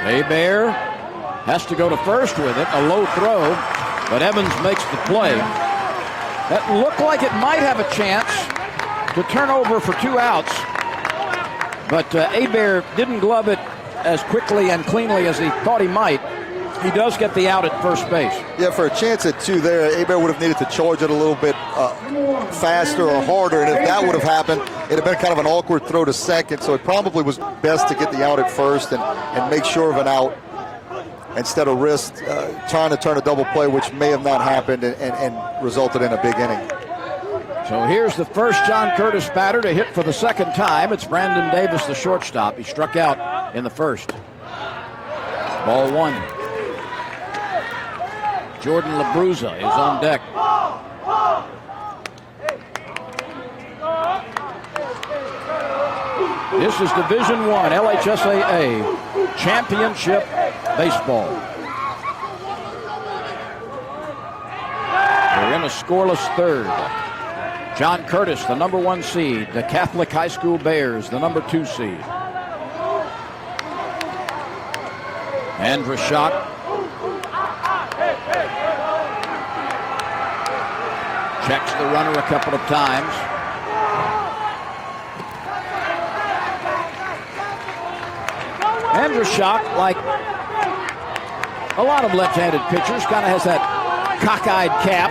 [SPEAKER 1] Hebert has to go to first with it, a low throw, but Evans makes the play. That looked like it might have a chance to turn over for 2 outs, but Hebert didn't glove it as quickly and cleanly as he thought he might. He does get the out at first base.
[SPEAKER 2] Yeah, for a chance at 2 there, Hebert would have needed to charge it a little bit faster or harder, and if that would have happened, it would have been kind of an awkward throw to second, so it probably was best to get the out at first and make sure of an out instead of risk trying to turn a double play, which may have not happened and resulted in a big inning.
[SPEAKER 1] So here's the first John Curtis batter to hit for the second time. It's Brandon Davis, the shortstop. He struck out in the first. Ball 1. Jordan LaBruza is on deck. This is Division I LHSAA Championship Baseball. We're in a scoreless third. John Curtis, the number 1 seed. The Catholic High School Bears, the number 2 seed. Andrew Schock checks the runner a couple of times. Andrew Schock, like a lot of left-handed pitchers, kind of has that cockeyed cap.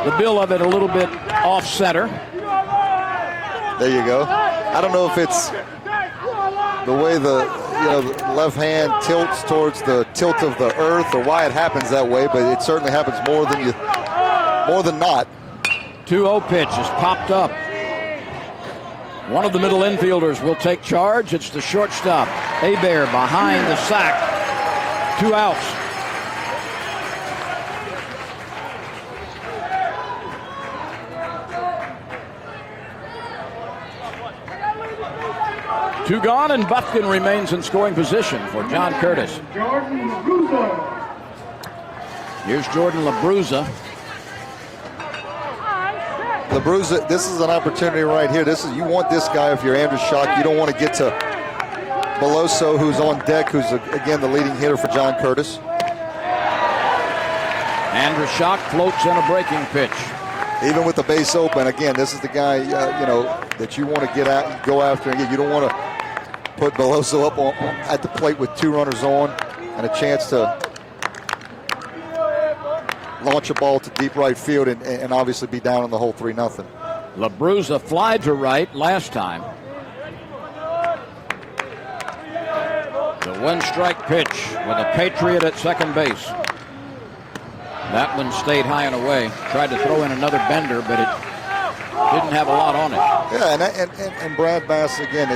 [SPEAKER 1] The bill of it a little bit off-center.
[SPEAKER 2] There you go. I don't know if it's the way the left hand tilts towards the tilt of the earth or why it happens that way, but it certainly happens more than not.
[SPEAKER 1] 2-0 pitch is popped up. One of the middle infielders will take charge. It's the shortstop, Hebert, behind the sack. 2 outs. Two gone, and Bufkin remains in scoring position for John Curtis. Here's Jordan LaBruza.
[SPEAKER 2] LaBruza, this is an opportunity right here. You want this guy if you're Andrew Schock. You don't want to get to Beloso, who's on deck, who's again the leading hitter for John Curtis.
[SPEAKER 1] Andrew Schock floats in a breaking pitch.
[SPEAKER 2] Even with the base open, again, this is the guy that you want to get out, go after. Again, you don't want to put Beloso up at the plate with 2 runners on and a chance to launch a ball to deep right field and obviously be down in the hole 3-0.
[SPEAKER 1] LaBruza flied to right last time. The 1-strike pitch with a Patriot at second base. That one stayed high and away. Tried to throw in another bender, but it didn't have a lot on it.
[SPEAKER 2] Yeah, and Brad Bass, again,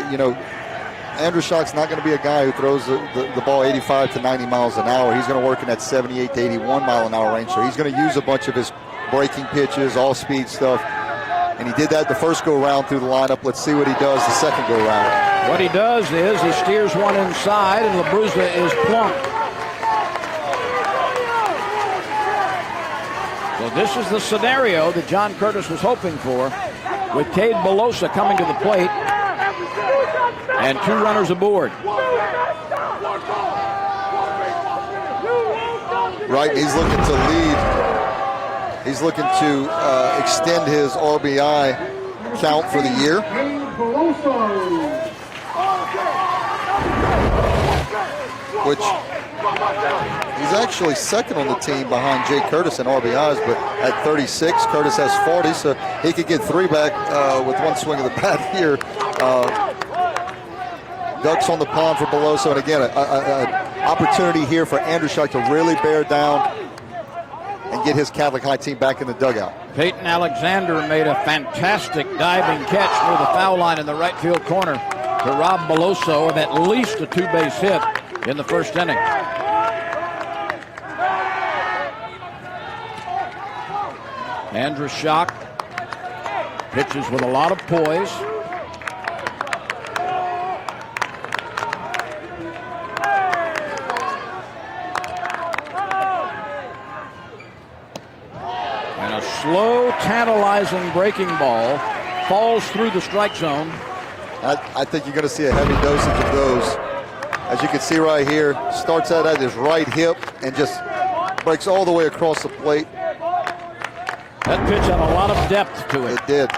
[SPEAKER 2] Andrew Schock's not going to be a guy who throws the ball 85 to 90 miles an hour. He's going to work in that 78 to 81 mile an hour range. So he's going to use a bunch of his breaking pitches, all-speed stuff. And he did that the first go-round through the lineup. Let's see what he does the second go-round.
[SPEAKER 1] What he does is he steers one inside, and LaBruzza is plunked. So this is the scenario that John Curtis was hoping for, with Cade Belosa coming to the plate and 2 runners aboard.
[SPEAKER 2] Right, he's looking to lead. He's looking to extend his RBI count for the year. Which he's actually second on the team behind Jay Curtis in RBIs, but at 36, Curtis has 40, so he could get 3 back with one swing of the bat here. Ducks on the pond for Beloso, and again, an opportunity here for Andrushak to really bear down and get his Catholic High team back in the dugout.
[SPEAKER 1] Peyton Alexander made a fantastic diving catch near the foul line in the right field corner to rob Beloso of at least a 2-base hit in the first inning. Andrushak pitches with a lot of poise. And a slow, tantalizing breaking ball falls through the strike zone.
[SPEAKER 2] I think you're going to see a heavy dosage of those. As you can see right here, starts out at his right hip and just breaks all the way across the plate.
[SPEAKER 1] That pitch had a lot of depth to it.
[SPEAKER 2] It did.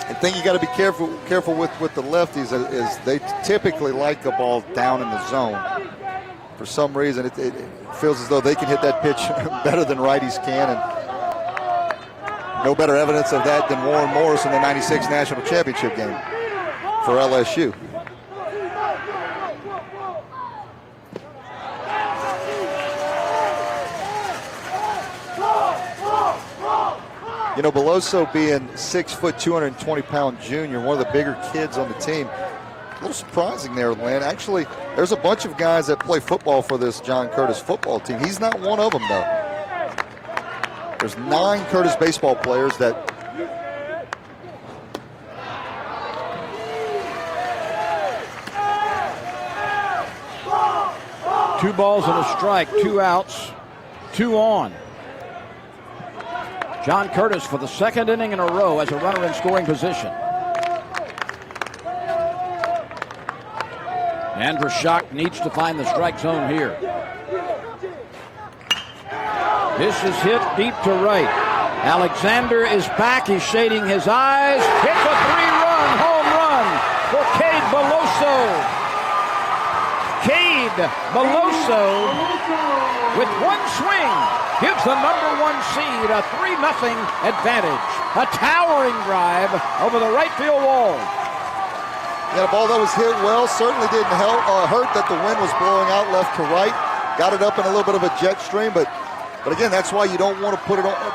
[SPEAKER 2] The thing you got to be careful with the lefties is they typically like the ball down in the zone. For some reason, it feels as though they can hit that pitch better than righties can. And no better evidence of that than Warren Morris in the '96 National Championship game for LSU. You know, Beloso being 6 foot, 220-pound junior, one of the bigger kids on the team, a little surprising there, Lynn. Actually, there's a bunch of guys that play football for this John Curtis football team. He's not one of them, though. There's 9 Curtis baseball players that.
[SPEAKER 1] 2 balls and a strike, 2 outs, 2 on. John Curtis for the second inning in a row as a runner in scoring position. Andrushak needs to find the strike zone here. This is hit deep to right. Alexander is back. He's shading his eyes. Hits a 3-run home run for Cade Beloso. Cade Beloso with one swing gives the #1 seed a 3-0 advantage. A towering drive over the right field wall.
[SPEAKER 2] Yeah, a ball that was hit well, certainly didn't hurt that the wind was blowing out left to right. Got it up in a little bit of a jet stream, but again, that's why you don't want to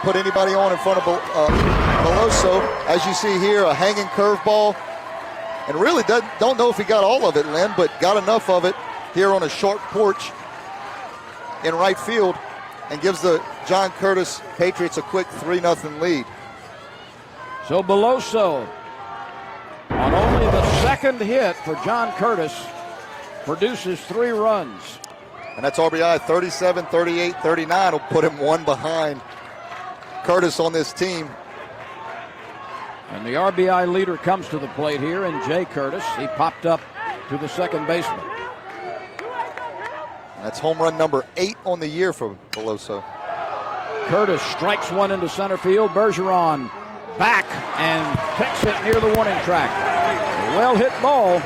[SPEAKER 2] put anybody on in front of Beloso. As you see here, a hanging curveball, and really don't know if he got all of it, Lynn, but got enough of it here on a short porch in right field, and gives the John Curtis Patriots a quick 3-0 lead.
[SPEAKER 1] So Beloso, on only the second hit for John Curtis, produces 3 runs.
[SPEAKER 2] And that's RBI 37, 38, 39 will put him 1 behind Curtis on this team.
[SPEAKER 1] And the RBI leader comes to the plate here in Jay Curtis. He popped up to the second baseman.
[SPEAKER 2] That's home run number 8 on the year for Beloso.
[SPEAKER 1] Curtis strikes one into center field. Bergeron back and picks it near the warning track. A well-hit ball,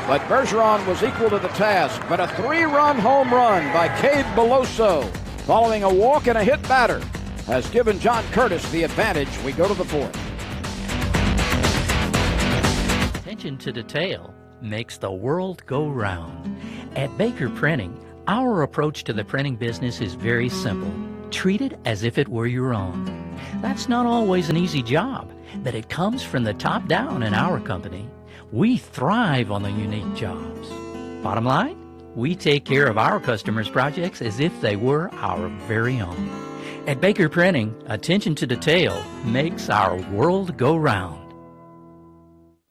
[SPEAKER 1] but Bergeron was equal to the task. But a 3-run home run by Cade Beloso, following a walk and a hit batter, has given John Curtis the advantage. We go to the 4th.
[SPEAKER 6] Attention to detail makes the world go round. At Baker Printing, our approach to the printing business is very simple. Treat it as if it were your own. That's not always an easy job, but it comes from the top down in our company. We thrive on the unique jobs. Bottom line, We take care of our customers' projects as if they were our very own. At Baker Printing, attention to detail makes our world go round.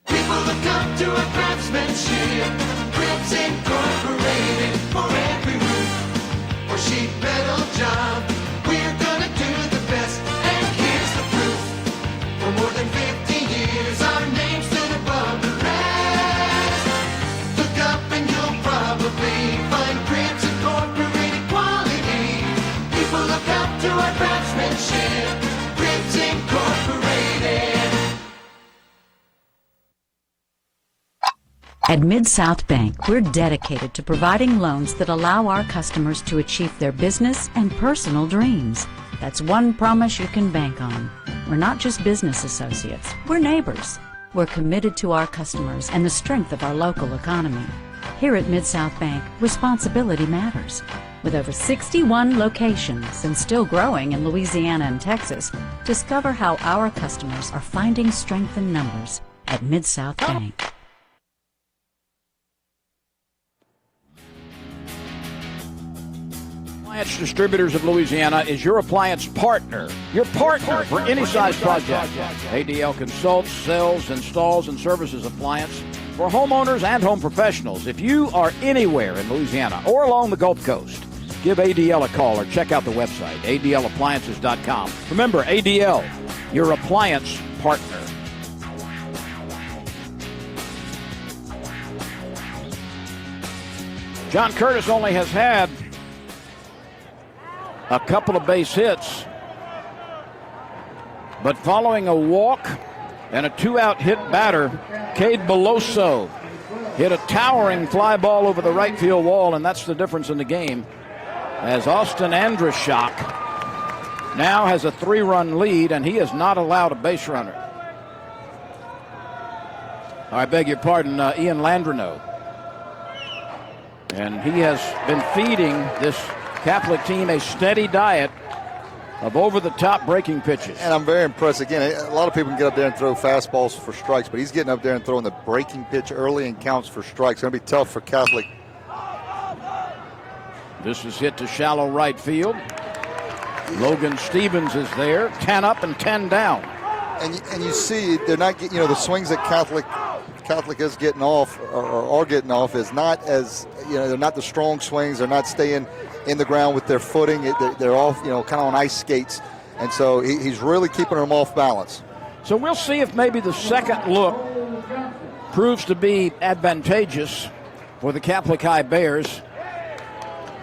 [SPEAKER 10] People look up to our craftsmanship. Cribs Incorporated for every roof or sheet metal job. We're gonna do the best, and here's the proof. For more than 50 years, our name stood above the rest. Look up and you'll probably find Cribs Incorporated quality. People look up to our craftsmanship. Cribs Incorporated.
[SPEAKER 12] At Mid-South Bank, we're dedicated to providing loans that allow our customers to achieve their business and personal dreams. That's one promise you can bank on. We're not just business associates, we're neighbors. We're committed to our customers and the strength of our local economy. Here at Mid-South Bank, responsibility matters. With over 61 locations and still growing in Louisiana and Texas, discover how our customers are finding strength in numbers at Mid-South Bank.
[SPEAKER 1] Appliance Distributors of Louisiana is your appliance partner. Your partner for any size project. ADL consults, sells, installs, and services appliance for homeowners and home professionals. If you are anywhere in Louisiana or along the Gulf Coast, give ADL a call or check out the website, adlappliances.com. Remember, ADL, your appliance partner. John Curtis only has had a couple of base hits, but following a walk and a two-out hit batter, Cade Beloso hit a towering fly ball over the right field wall, and that's the difference in the game, as Austin Andrushak now has a 3-run lead, and he has not allowed a base runner. I beg your pardon, Ian Landreneau. And he has been feeding this Catholic team a steady diet of over-the-top breaking pitches.
[SPEAKER 2] And I'm very impressed. Again, a lot of people can get up there and throw fastballs for strikes, but he's getting up there and throwing the breaking pitch early and counts for strikes. It's going to be tough for Catholic.
[SPEAKER 1] This is hit to shallow right field. Logan Stevens is there, 10 up and 10 down.
[SPEAKER 2] And you see they're not getting, the swings that Catholic is getting off or are getting off is not as, they're not the strong swings. They're not staying in the ground with their footing. They're off, kind of on ice skates. And so he's really keeping them off balance.
[SPEAKER 1] So we'll see if maybe the second look proves to be advantageous for the Catholic High Bears.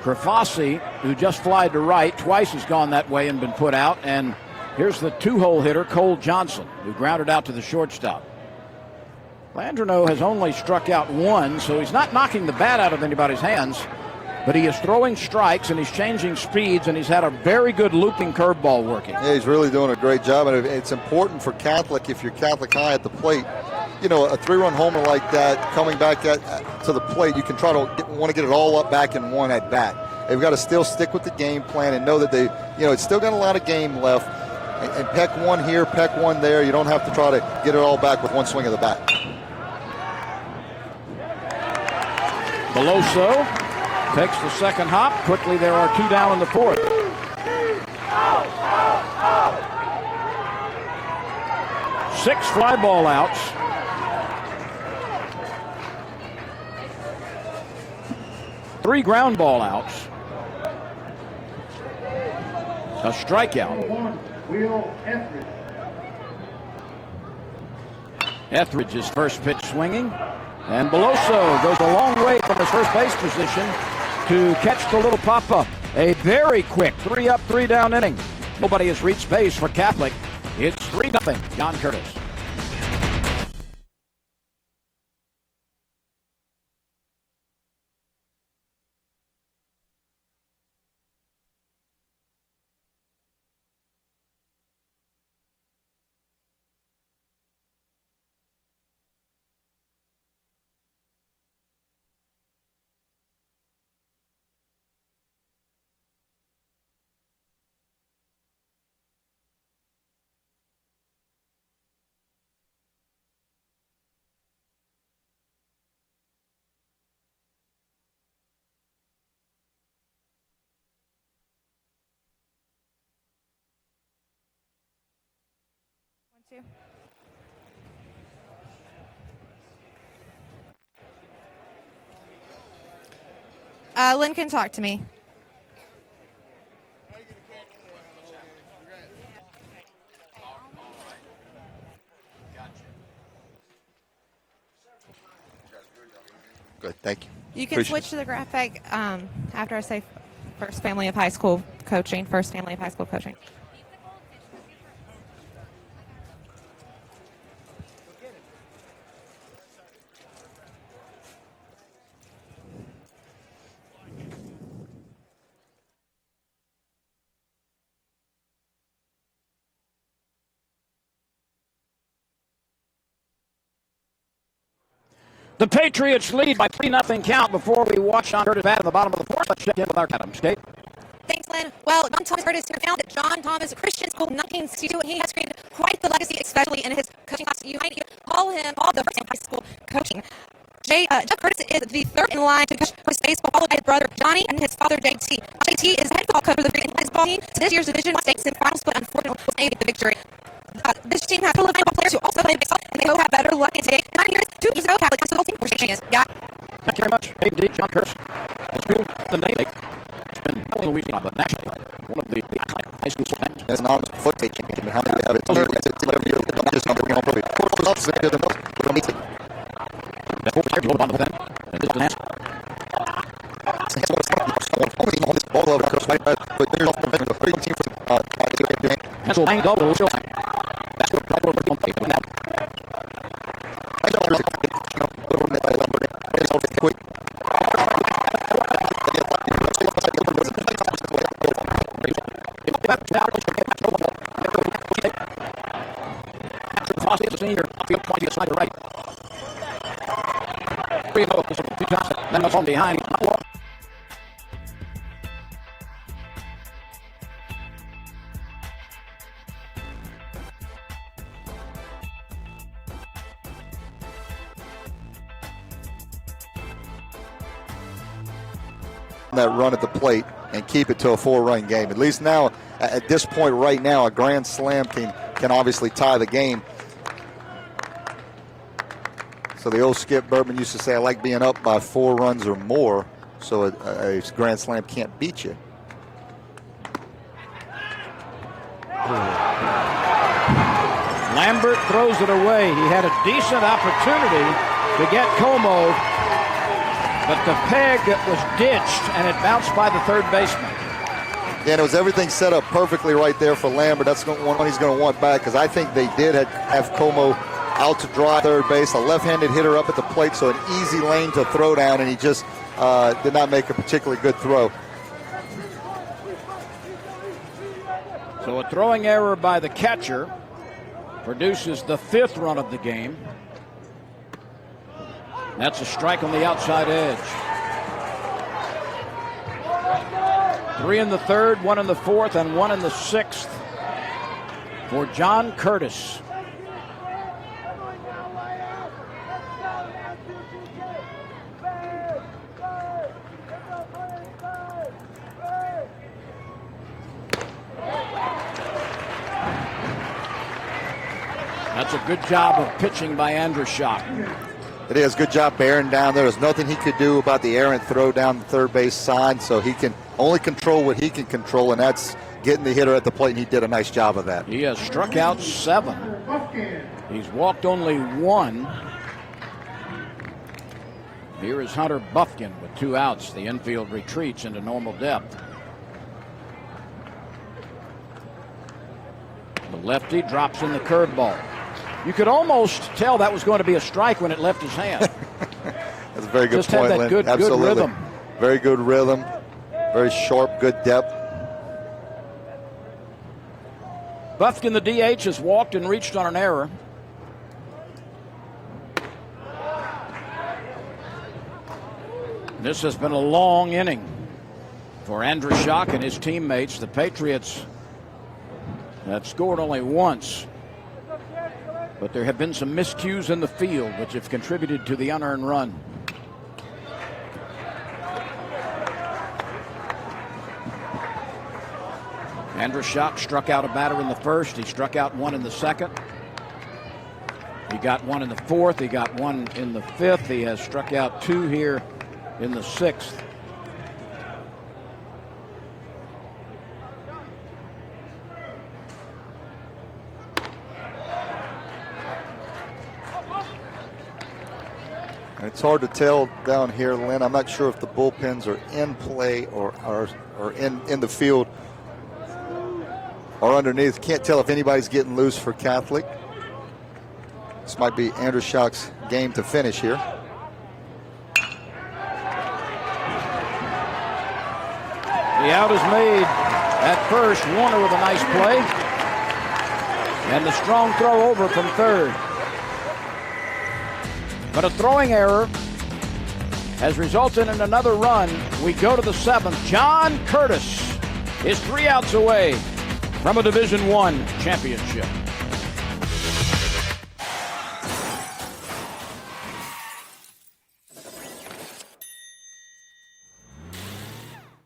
[SPEAKER 1] Krafasi, who just flied to right, twice has gone that way and been put out. And here's the two-hole hitter, Cole Johnson, who grounded out to the shortstop. Landreneau has only struck out one, so he's not knocking the bat out of anybody's hands, but he is throwing strikes and he's changing speeds, and he's had a very good looping curveball working.
[SPEAKER 2] Yeah, he's really doing a great job, and it's important for Catholic, if you're Catholic High at the plate, a 3-run homer like that coming back to the plate, you can want to get it all up back in one at bat. They've got to still stick with the game plan and know that it's still got a lot of game left, and peck one here, peck one there. You don't have to try to get it all back with one swing of the bat.
[SPEAKER 1] Beloso takes the second hop. Quickly, there are 2 down in the 4th. Six fly ball outs. Three ground ball outs. A strikeout. Etheridge's first pitch swinging. And Beloso goes a long way from his first base position to catch the little pop-up. A very quick 3-up, 3-down inning. Nobody has reached base for Catholic. It's 3-0, John Curtis.
[SPEAKER 13] Lynn can talk to me.
[SPEAKER 2] Good, thank you.
[SPEAKER 13] You can switch to the graphic after I say first family of high school coaching. First family of high school coaching.
[SPEAKER 1] The Patriots lead by 3-0 count before we watch John Curtis bat in the bottom of the fourth. Let's check in with our Adams. Kate?
[SPEAKER 13] Thanks, Lynn. Well, John Thomas Curtis here found at John Thomas Christian School 1962. He has created quite the legacy, especially in his coaching class. You might even call him all the first in high school coaching. Jeff Curtis is the third in line to coach his baseball, followed by his brother Johnny and his father JT. JT is head football coach of the Green baseball team. So this year's Division I state semifinals, but unfortunately was able to the victory. This team has full of baseball players who also play baseball, and they will have better luck in today. And I'm here 2 years ago, Catholic High School team for is. Yeah.
[SPEAKER 1] Thank you very much. Indeed, John Curtis. The name it's been not only Louisiana, but nationally one of the high school sports names.
[SPEAKER 2] That's not a foot taking. How many have it? Whatever you're just not bringing on probably. We're going to meet it.
[SPEAKER 1] That's what we're going to do. And this is the answer.
[SPEAKER 2] On this ball over, coach, but they're off the great team for
[SPEAKER 1] Pennsylvania double. That's what we're going to do now. Fossey is a senior. Field 20 side to right. 3-0. 2 Johnson. Then that's on behind.
[SPEAKER 2] That run at the plate and keep it to a 4-run game. At least now, at this point right now, a grand slam can obviously tie the game. So the old Skip Bertman used to say, I like being up by 4 runs or more, so a grand slam can't beat you.
[SPEAKER 1] Lambert throws it away. He had a decent opportunity to get Como, but the peg was ditched, and it bounced by the third baseman.
[SPEAKER 2] Yeah, and it was everything set up perfectly right there for Lambert. That's one he's going to want back, because I think they did have Como out to dry third base, a left-handed hitter up at the plate, so an easy lane to throw down, and he just did not make a particularly good throw.
[SPEAKER 1] So a throwing error by the catcher produces the 5th run of the game. That's a strike on the outside edge. 3 in the 3rd, 1 in the 4th, and 1 in the 6th for John Curtis. That's a good job of pitching by Andrushak.
[SPEAKER 2] It is. Good job bearing down there. There's nothing he could do about the errant throw down the third base side, so he can only control what he can control, and that's getting the hitter at the plate, and he did a nice job of that.
[SPEAKER 1] He has struck out 7. He's walked only 1. Here is Hunter Buffkin with 2 outs. The infield retreats into normal depth. The lefty drops in the curveball. You could almost tell that was going to be a strike when it left his hand.
[SPEAKER 2] That's a very good
[SPEAKER 1] Just
[SPEAKER 2] point,
[SPEAKER 1] had that
[SPEAKER 2] Lynn.
[SPEAKER 1] good rhythm.
[SPEAKER 2] Very good rhythm. Very sharp, good depth.
[SPEAKER 1] Buffkin, the DH, has walked and reached on an error. This has been a long inning for Andrushak and his teammates. The Patriots have scored only once, but there have been some miscues in the field which have contributed to the unearned run. Andrushak struck out a batter in the 1st. He struck out 1 in the 2nd. He got one in the fourth. He got one in the fifth. He has struck out 2 here in the sixth.
[SPEAKER 2] It's hard to tell down here, Lynn. I'm not sure if the bullpens are in play or are in the field or underneath. Can't tell if anybody's getting loose for Catholic. This might be Andrew Schock's game to finish here.
[SPEAKER 1] The out is made at first. Warner with a nice play. And the strong throw over from third. But a throwing error has resulted in another run. We go to the seventh. John Curtis is 3 outs away from a Division I championship.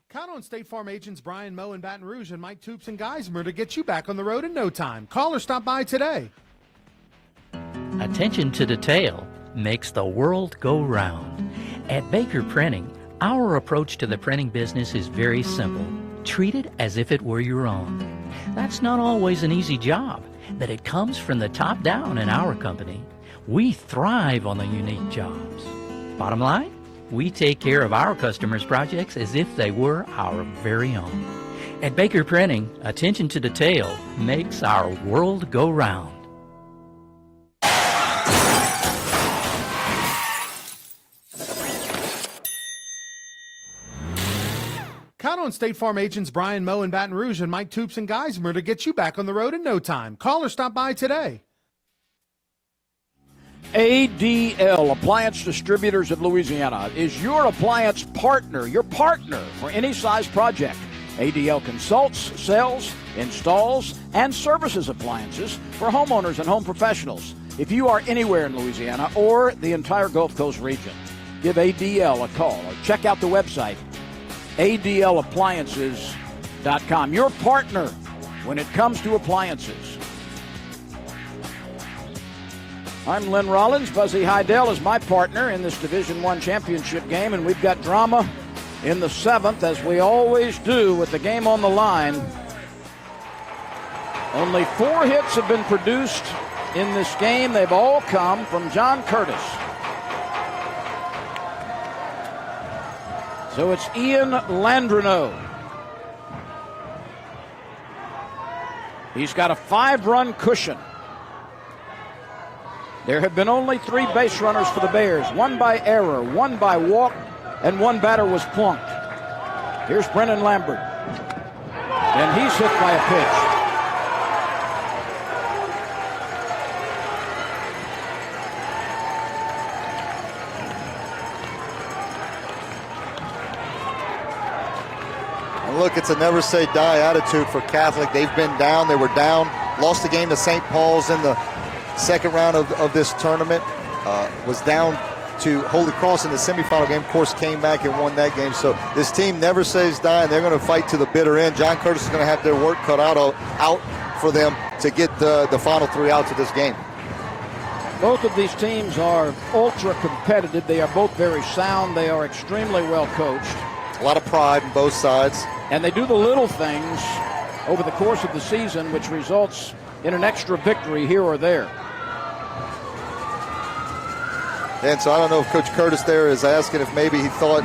[SPEAKER 5] Count on State Farm agents Brian Moe in Baton Rouge and Mike Toops in Geismar to get you back on the road in no time. Call or stop by today.
[SPEAKER 6] Attention to detail makes the world go round. At Baker Printing, our approach to the printing business is very simple. Treat it as if it were your own. That's not always an easy job, but it comes from the top down in our company. We thrive on the unique jobs. Bottom line, we take care of our customers' projects as if they were our very own. At Baker Printing, attention to detail makes our world go round.
[SPEAKER 5] Count on State Farm agents Brian Moe in Baton Rouge and Mike Toops in Geismar to get you back on the road in no time. Call or stop by today.
[SPEAKER 1] ADL, Appliance Distributors of Louisiana, is your appliance partner, your partner for any size project. ADL consults, sells, installs, and services appliances for homeowners and home professionals. If you are anywhere in Louisiana or the entire Gulf Coast region, give ADL a call or check out the website, adlappliances.com. Your partner when it comes to appliances. I'm Lynn Rollins. Buzzy Heidel is my partner in this Division I championship game, and we've got drama in the seventh, as we always do with the game on the line. Only 4 hits have been produced in this game. They've all come from John Curtis. So it's Ian Landreneau. He's got a 5-run cushion. There have been only 3 base runners for the Bears, 1 by error, 1 by walk, and 1 batter was plunked. Here's Brennan Lambert. And he's hit by a pitch.
[SPEAKER 2] And look, it's a never say die attitude for Catholic. They've been down. They were down. Lost the game to St. Paul's in the second round of this tournament. Was down to Holy Cross in the semifinal game. Of course, came back and won that game. So this team never says die, and they're going to fight to the bitter end. John Curtis is going to have their work cut out for them to get the final 3 outs of this game.
[SPEAKER 1] Both of these teams are ultra competitive. They are both very sound. They are extremely well coached.
[SPEAKER 2] A lot of pride on both sides.
[SPEAKER 1] And they do the little things over the course of the season, which results in an extra victory here or there.
[SPEAKER 2] And so I don't know if Coach Curtis there is asking if maybe he thought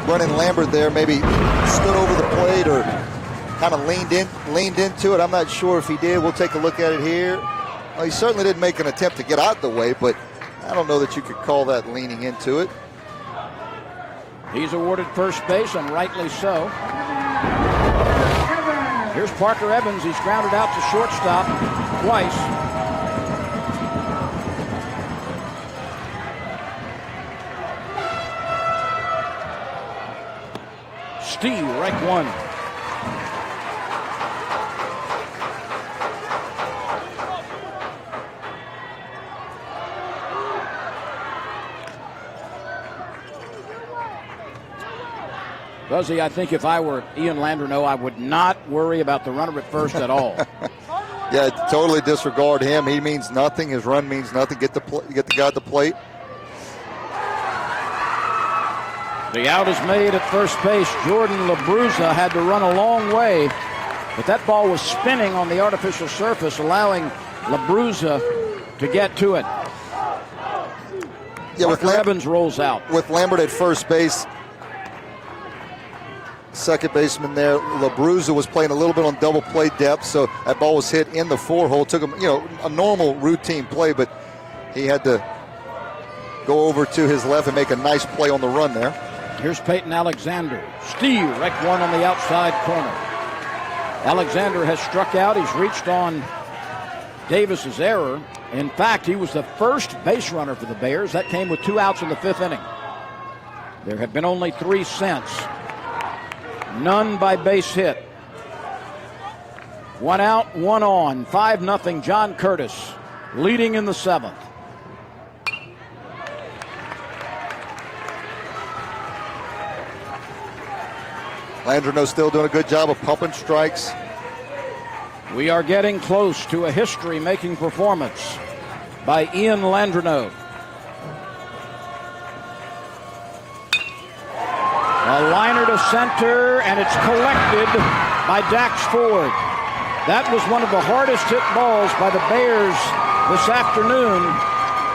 [SPEAKER 2] Brennan Lambert there maybe stood over the plate or kind of leaned into it. I'm not sure if he did. We'll take a look at it here. Well, he certainly didn't make an attempt to get out of the way, but I don't know that you could call that leaning into it.
[SPEAKER 1] He's awarded first base, and rightly so. Here's Parker Evans. He's grounded out to shortstop twice. Steve, right one. Buzzy, I think if I were Ian Landreneau, I would not worry about the runner at first at all.
[SPEAKER 2] Yeah, totally disregard him. He means nothing. His run means nothing. Get the guy at the plate.
[SPEAKER 1] The out is made at first base. Jordan LaBruza had to run a long way, but that ball was spinning on the artificial surface, allowing LaBruza to get to it.
[SPEAKER 2] Yeah,
[SPEAKER 1] Parker Evans rolls out.
[SPEAKER 2] With Lambert at first base, second baseman there, LaBruza was playing a little bit on double play depth, so that ball was hit in the 4-hole. Took him, a normal routine play, but he had to go over to his left and make a nice play on the run there.
[SPEAKER 1] Here's Peyton Alexander. Steal, wreck one on the outside corner. Alexander has struck out. He's reached on Davis's error. In fact, he was the first base runner for the Bears. That came with 2 outs in the 5th inning. There have been only 3 since. None by base hit. 1 out, 1 on. 5-0, John Curtis leading in the 7th.
[SPEAKER 2] Landreneau still doing a good job of pumping strikes.
[SPEAKER 1] We are getting close to a history-making performance by Ian Landreneau. A liner to center, and it's collected by Dax Ford. That was one of the hardest hit balls by the Bears this afternoon,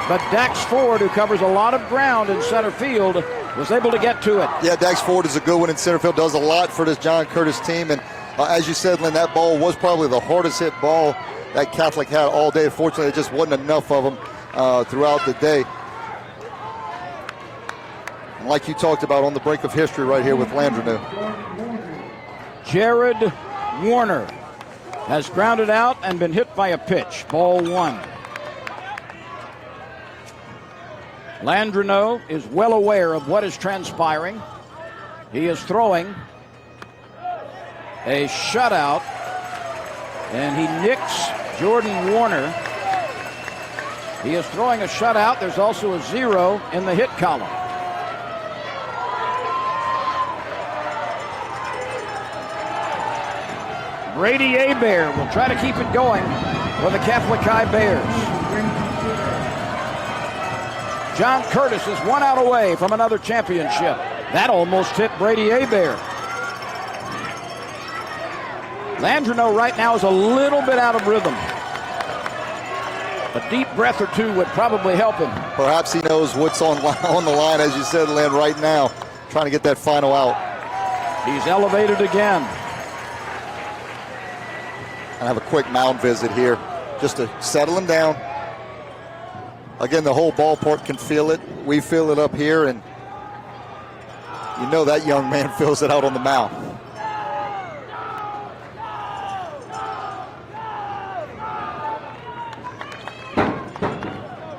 [SPEAKER 1] but Dax Ford, who covers a lot of ground in center field, was able to get to it.
[SPEAKER 2] Yeah, Dax Ford is a good one in center field, does a lot for this John Curtis team, and as you said, Lynn, that ball was probably the hardest hit ball that Catholic had all day. Fortunately, there just wasn't enough of them throughout the day. And like you talked about, on the brink of history right here with Landreneau.
[SPEAKER 1] Jared Warner has grounded out and been hit by a pitch. Ball 1. Landreneau is well aware of what is transpiring. He is throwing a shutout, and he nicks Jordan Warner. He is throwing a shutout. There's also a 0 in the hit column. Brady Hebert will try to keep it going for the Catholic High Bears. John Curtis is 1 out away from another championship. That almost hit Brady Hebert. Landreneau right now is a little bit out of rhythm. A deep breath or 2 would probably help him.
[SPEAKER 2] Perhaps he knows what's on the line, as you said, Lynn, right now, trying to get that final out.
[SPEAKER 1] He's elevated again.
[SPEAKER 2] I have a quick mound visit here just to settle him down. Again, the whole ballpark can feel it. We feel it up here, and you know that young man feels it out on the mound.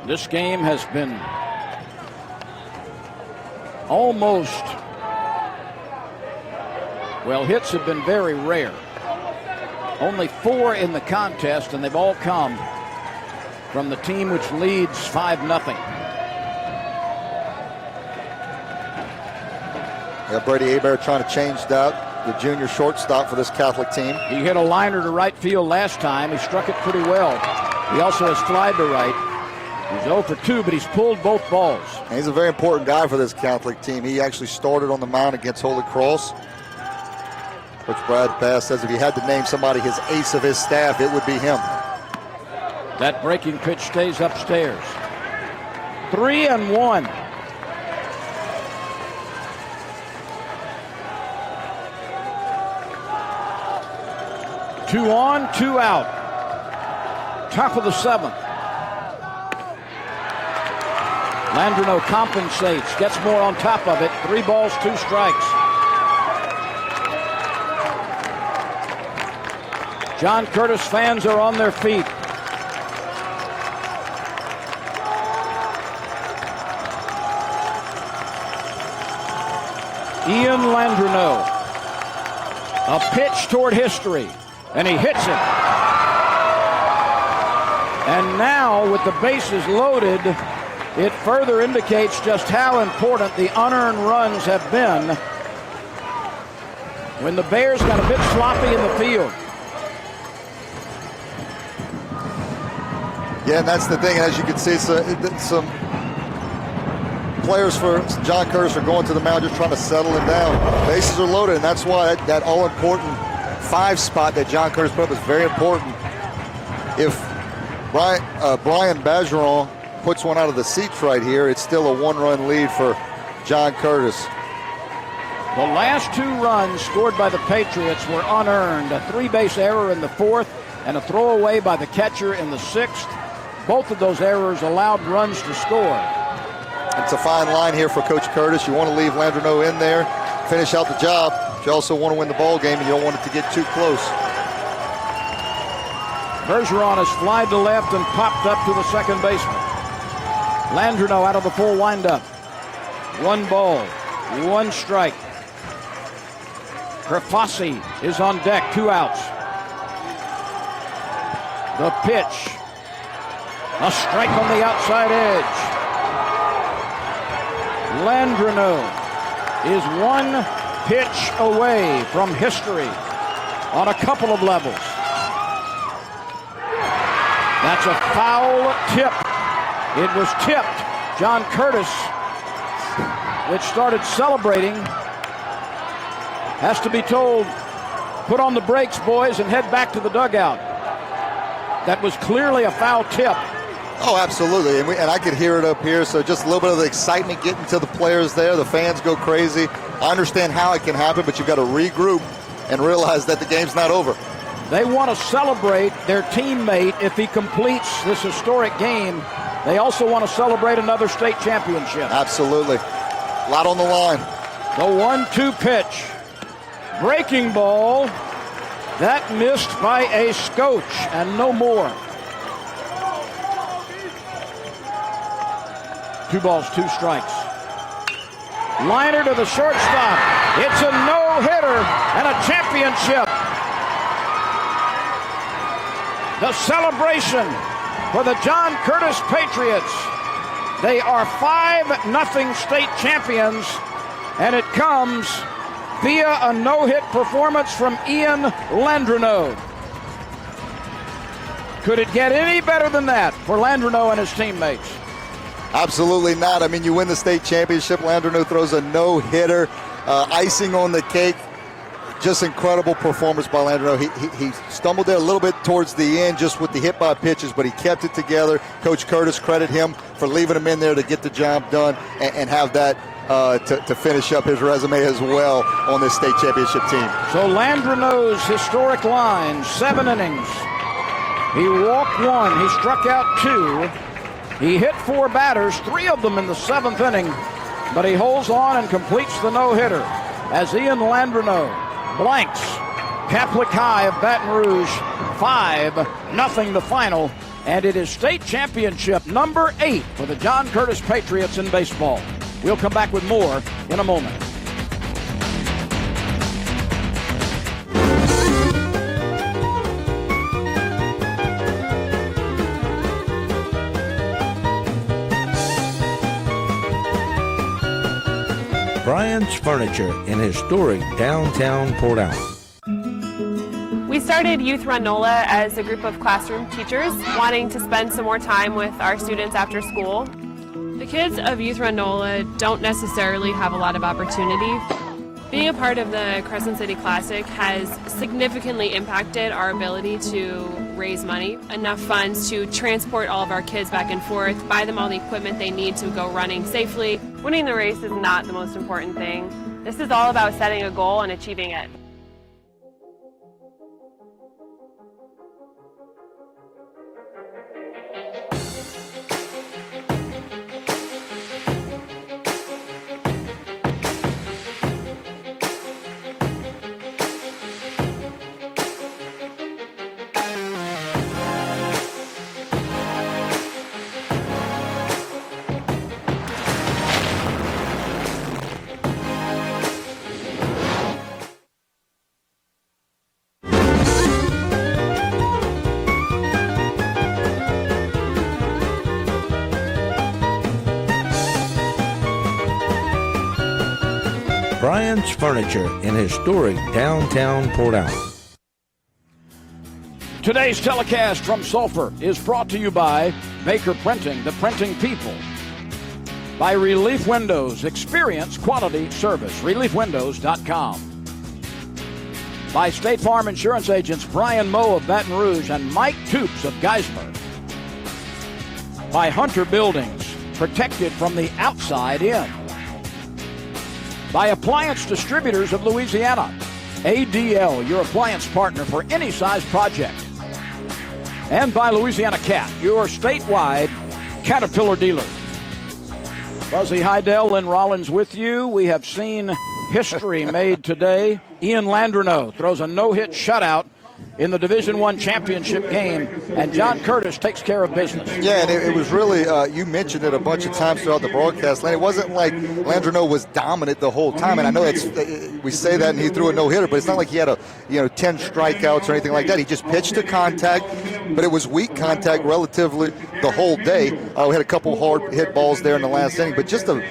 [SPEAKER 1] This game has been almost, well, hits have been very rare. Only 4 in the contest, and they've all come from the team which leads 5-0.
[SPEAKER 2] Yeah, Brady Hebert trying to change that, the junior shortstop for this Catholic team.
[SPEAKER 1] He hit a liner to right field last time. He struck it pretty well. He also has flied to right. He's 0 for 2, but he's pulled both balls.
[SPEAKER 2] And he's a very important guy for this Catholic team. He actually started on the mound against Holy Cross. Coach Brad Bass says if he had to name somebody his ace of his staff, it would be him.
[SPEAKER 1] That breaking pitch stays upstairs. 3-1. Two on, 2 out. Top of the 7th. Landreneau compensates, gets more on top of it. 3 balls, 2 strikes. John Curtis fans are on their feet. Ian Landreneau. A pitch toward history, and he hits it. And now, with the bases loaded, it further indicates just how important the unearned runs have been when the Bears got a bit sloppy in the field.
[SPEAKER 2] Yeah, and that's the thing. As you can see, some players for John Curtis are going to the mound just trying to settle him down. Bases are loaded, and that's why that all-important 5 spot that John Curtis put up is very important. If Brian Bergeron puts one out of the seats right here, it's still a 1-run lead for John Curtis.
[SPEAKER 1] The last 2 runs scored by the Patriots were unearned. A 3-base error in the 4th and a throwaway by the catcher in the 6th. Both of those errors allowed runs to score.
[SPEAKER 2] It's a fine line here for Coach Curtis. You want to leave Landreneau in there, finish out the job. But you also want to win the ball game, and you don't want it to get too close.
[SPEAKER 1] Bergeron has flied to left and popped up to the second baseman. Landreneau out of the full windup. 1 ball, 1 strike. Grafasi is on deck, 2 outs. The pitch. A strike on the outside edge. Landreneau is 1 pitch away from history on a couple of levels. That's a foul tip. It was tipped. John Curtis, which started celebrating, has to be told, put on the brakes, boys, and head back to the dugout. That was clearly a foul tip.
[SPEAKER 2] Oh, absolutely, and I could hear it up here, so just a little bit of the excitement getting to the players there. The fans go crazy. I understand how it can happen, but you've got to regroup and realize that the game's not over.
[SPEAKER 1] They want to celebrate their teammate if he completes this historic game. They also want to celebrate another state championship.
[SPEAKER 2] Absolutely. A lot on the line.
[SPEAKER 1] The 1-2 pitch. Breaking ball. That missed by a scotch and no more. 2 balls, 2 strikes. Liner to the shortstop. It's a no-hitter and a championship. The celebration for the John Curtis Patriots. They are 5-0 state champions, and it comes via a no-hit performance from Ian Landreneau. Could it get any better than that for Landreneau and his teammates?
[SPEAKER 2] Absolutely not. I mean, you win the state championship. Landreneau throws a no-hitter, icing on the cake. Just incredible performance by Landreneau. He stumbled there a little bit towards the end just with the hit-by pitches, but he kept it together. Coach Curtis, credit him for leaving him in there to get the job done and have that to finish up his resume as well on this state championship team.
[SPEAKER 1] So Landreneau's historic line, 7 innings. He walked 1, he struck out 2. He hit 4 batters, 3 of them in the 7th inning, but he holds on and completes the no-hitter as Ian Landreneau blanks Catholic High of Baton Rouge, 5-0 the final, and it is state championship number 8 for the John Curtis Patriots in baseball. We'll come back with more in a moment.
[SPEAKER 9] Brian's Furniture in historic downtown Port Allen.
[SPEAKER 14] We started Youth Run NOLA as a group of classroom teachers wanting to spend some more time with our students after school. The kids of Youth Run NOLA don't necessarily have a lot of opportunity. Being a part of the Crescent City Classic has significantly impacted our ability to raise money, enough funds to transport all of our kids back and forth, buy them all the equipment they need to go running safely. Winning the race is not the most important thing. This is all about setting a goal and achieving it.
[SPEAKER 9] Brian's Furniture in historic downtown Port Allen.
[SPEAKER 1] Today's telecast from Sulphur is brought to you by Baker Printing, the printing people. By Relief Windows, experience quality service. ReliefWindows.com. By State Farm Insurance agents Brian Moe of Baton Rouge and Mike Toops of Geismar. By Hunter Buildings, protected from the outside in. By Appliance Distributors of Louisiana. ADL, your appliance partner for any size project. And by Louisiana Cat, your statewide Caterpillar dealer. Buzzy Heidel, Lynn Rollins with you. We have seen history made today. Ian Landreneau throws a no-hit shutout in the Division I championship game, and John Curtis takes care of business.
[SPEAKER 2] Yeah, and it was really, you mentioned it a bunch of times throughout the broadcast, and it wasn't like Landreneau was dominant the whole time, and I know we say that and he threw a no-hitter, but it's not like he had 10 strikeouts or anything like that. He just pitched to contact, but it was weak contact relatively the whole day. We had a couple hard hit balls there in the last inning, but just a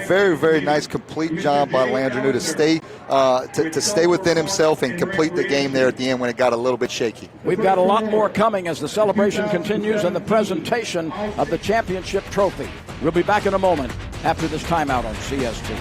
[SPEAKER 2] very, very nice complete job by Landreneau to stay within himself and complete the game there at the end when it got a little bit shaky.
[SPEAKER 1] We've got a lot more coming as the celebration continues and the presentation of the championship trophy. We'll be back in a moment after this timeout on CST.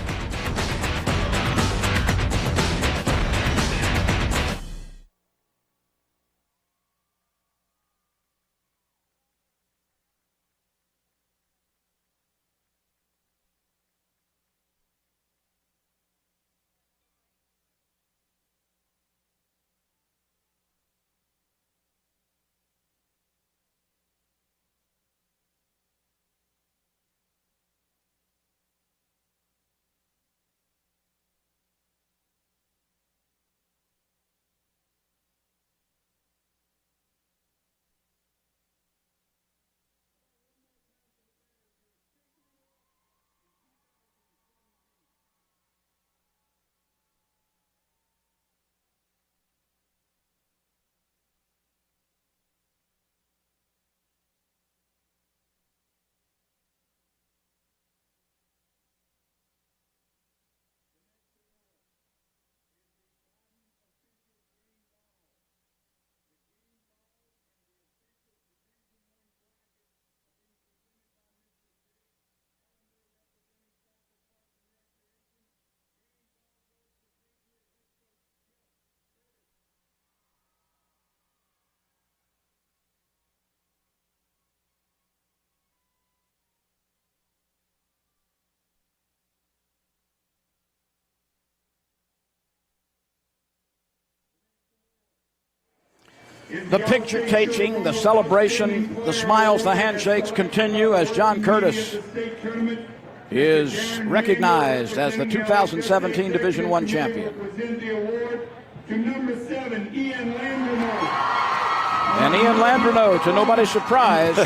[SPEAKER 1] The picture taking, the celebration, the smiles, the handshakes continue as John Curtis is recognized as the 2017 Division I champion. And Ian Landreneau, to nobody's surprise,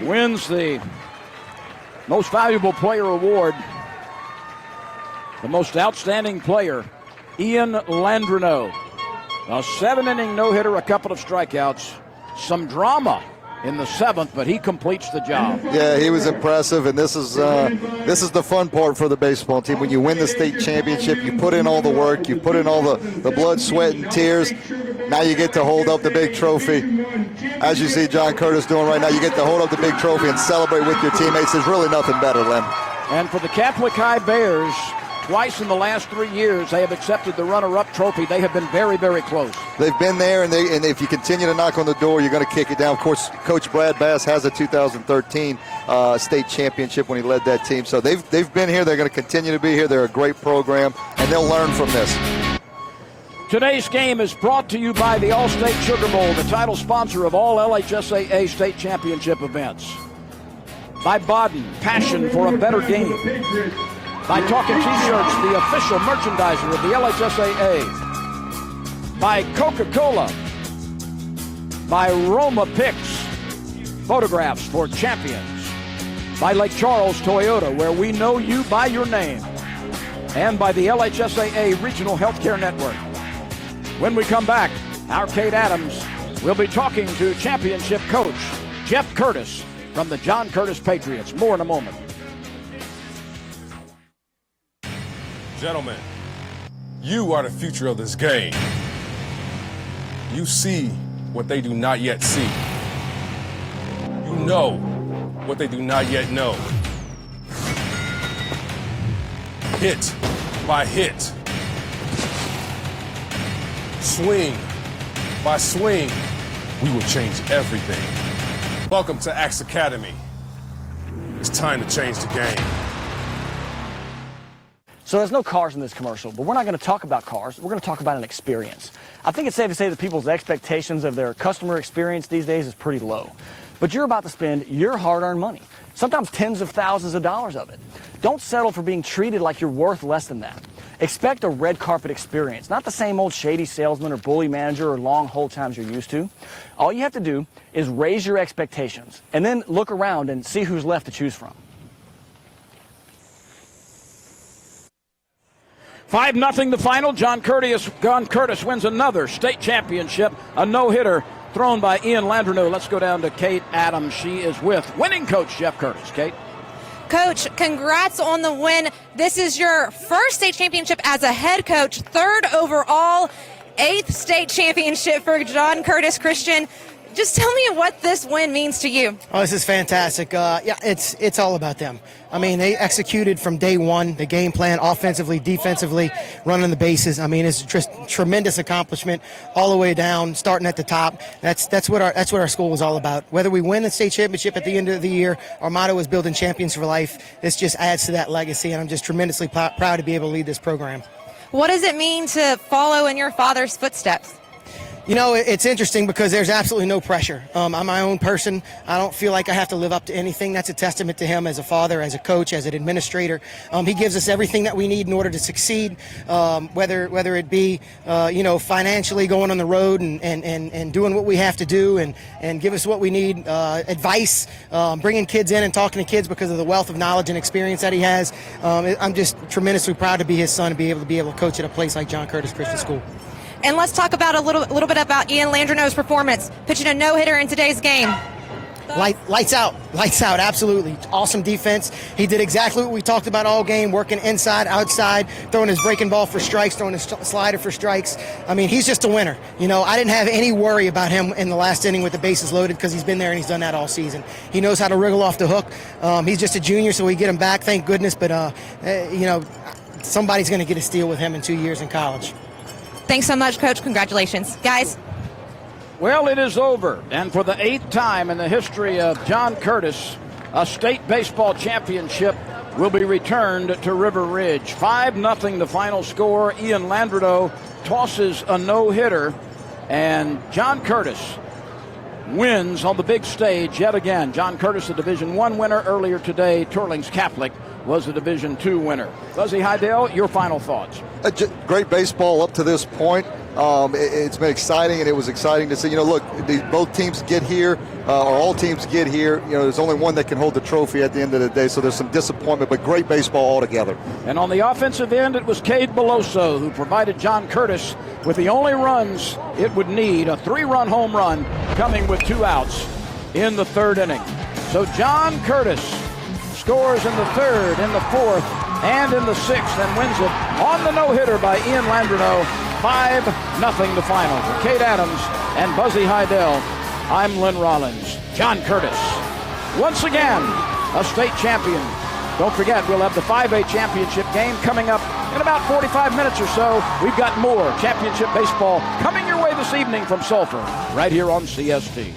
[SPEAKER 1] wins the Most Valuable Player award. The most outstanding player, Ian Landreneau. A 7-inning no-hitter, a couple of strikeouts, some drama in the 7th, but he completes the job.
[SPEAKER 2] Yeah, he was impressive, and this is the fun part for the baseball team. When you win the state championship, you put in all the work, you put in all the blood, sweat, and tears. Now you get to hold up the big trophy. As you see John Curtis doing right now, you get to hold up the big trophy and celebrate with your teammates. There's really nothing better, Lem.
[SPEAKER 1] And for the Catholic High Bears, twice in the last 3 years, they have accepted the runner-up trophy. They have been very, very close.
[SPEAKER 2] They've been there, and if you continue to knock on the door, you're going to kick it down. Of course, Coach Brad Bass has a 2013 state championship when he led that team. So they've been here. They're going to continue to be here. They're a great program, and they'll learn from this.
[SPEAKER 1] Today's game is brought to you by the All-State Sugar Bowl, the title sponsor of all LHSAA state championship events. By Baton, passion for a better game. By Talking T-Shirts, the official merchandiser of the LHSAA. By Coca-Cola. By Roma Picks, photographs for champions. By Lake Charles Toyota, where we know you by your name. And by the LHSAA Regional Healthcare Network. When we come back, our Kate Adams will be talking to championship coach Jeff Curtis from the John Curtis Patriots. More in a moment.
[SPEAKER 4] Gentlemen, you are the future of this game. You see what they do not yet see. You know what they do not yet know. Hit by hit. Swing by swing, we will change everything. Welcome to Axe Academy. It's time to change the game.
[SPEAKER 15] So there's no cars in this commercial, but we're not going to talk about cars. We're going to talk about an experience. I think it's safe to say that people's expectations of their customer experience these days is pretty low. But you're about to spend your hard-earned money, sometimes tens of thousands of dollars of it. Don't settle for being treated like you're worth less than that. Expect a red carpet experience, not the same old shady salesman or bully manager or long hold times you're used to. All you have to do is raise your expectations and then look around and see who's left to choose from.
[SPEAKER 1] 5-0 the final. John Curtis wins another state championship. A no-hitter thrown by Ian Landreneau. Let's go down to Kate Adams. She is with winning coach Jeff Curtis. Kate?
[SPEAKER 13] Coach, congrats on the win. This is your first state championship as a head coach, third overall, 8th state championship for John Curtis Christian. Just tell me what this win means to you.
[SPEAKER 16] Oh, this is fantastic. Yeah, it's all about them. I mean, they executed from day one, the game plan, offensively, defensively, running the bases. I mean, it's just tremendous accomplishment all the way down, starting at the top. That's what our school was all about. Whether we win the state championship at the end of the year, our motto is building champions for life. This just adds to that legacy, and I'm just tremendously proud to be able to lead this program.
[SPEAKER 13] What does it mean to follow in your father's footsteps?
[SPEAKER 16] You know, it's interesting because there's absolutely no pressure. I'm my own person. I don't feel like I have to live up to anything. That's a testament to him as a father, as a coach, as an administrator. He gives us everything that we need in order to succeed, whether it be, financially going on the road and doing what we have to do and give us what we need, advice, bringing kids in and talking to kids because of the wealth of knowledge and experience that he has. I'm just tremendously proud to be his son and be able to coach at a place like John Curtis Christian School.
[SPEAKER 13] And let's talk about a little bit about Ian Landreneau's performance, pitching a no-hitter in today's game.
[SPEAKER 16] Lights out, absolutely. Awesome defense. He did exactly what we talked about all game, working inside, outside, throwing his breaking ball for strikes, throwing his slider for strikes. I mean, he's just a winner. You know, I didn't have any worry about him in the last inning with the bases loaded because he's been there and he's done that all season. He knows how to wriggle off the hook. He's just a junior, so we get him back, thank goodness. But, somebody's going to get a steal with him in 2 years in college.
[SPEAKER 13] Thanks so much, Coach. Congratulations. Guys.
[SPEAKER 1] Well, it is over. And for the 8th time in the history of John Curtis, a state baseball championship will be returned to River Ridge. 5-0 the final score. Ian Landreneau tosses a no-hitter. And John Curtis wins on the big stage yet again. John Curtis, the Division I winner earlier today. Turlings Catholic was the Division II winner. Buzzy Heidel, your final thoughts.
[SPEAKER 2] Great baseball up to this point. It's been exciting, and it was exciting to see. Look, both teams get here, or all teams get here. There's only one that can hold the trophy at the end of the day, so there's some disappointment, but great baseball altogether.
[SPEAKER 1] And on the offensive end, it was Cade Beloso who provided John Curtis with the only runs it would need, a 3-run home run coming with 2 outs in the 3rd inning. So John Curtis scores in the 3rd, in the 4th, and in the 6th, and wins it on the no-hitter by Ian Landreneau. 5-0 the final. For Kate Adams and Buzzy Heidel, I'm Lynn Rollins. John Curtis, once again, a state champion. Don't forget, we'll have the 5A championship game coming up in about 45 minutes or so. We've got more championship baseball coming your way this evening from Sulphur, right here on CST.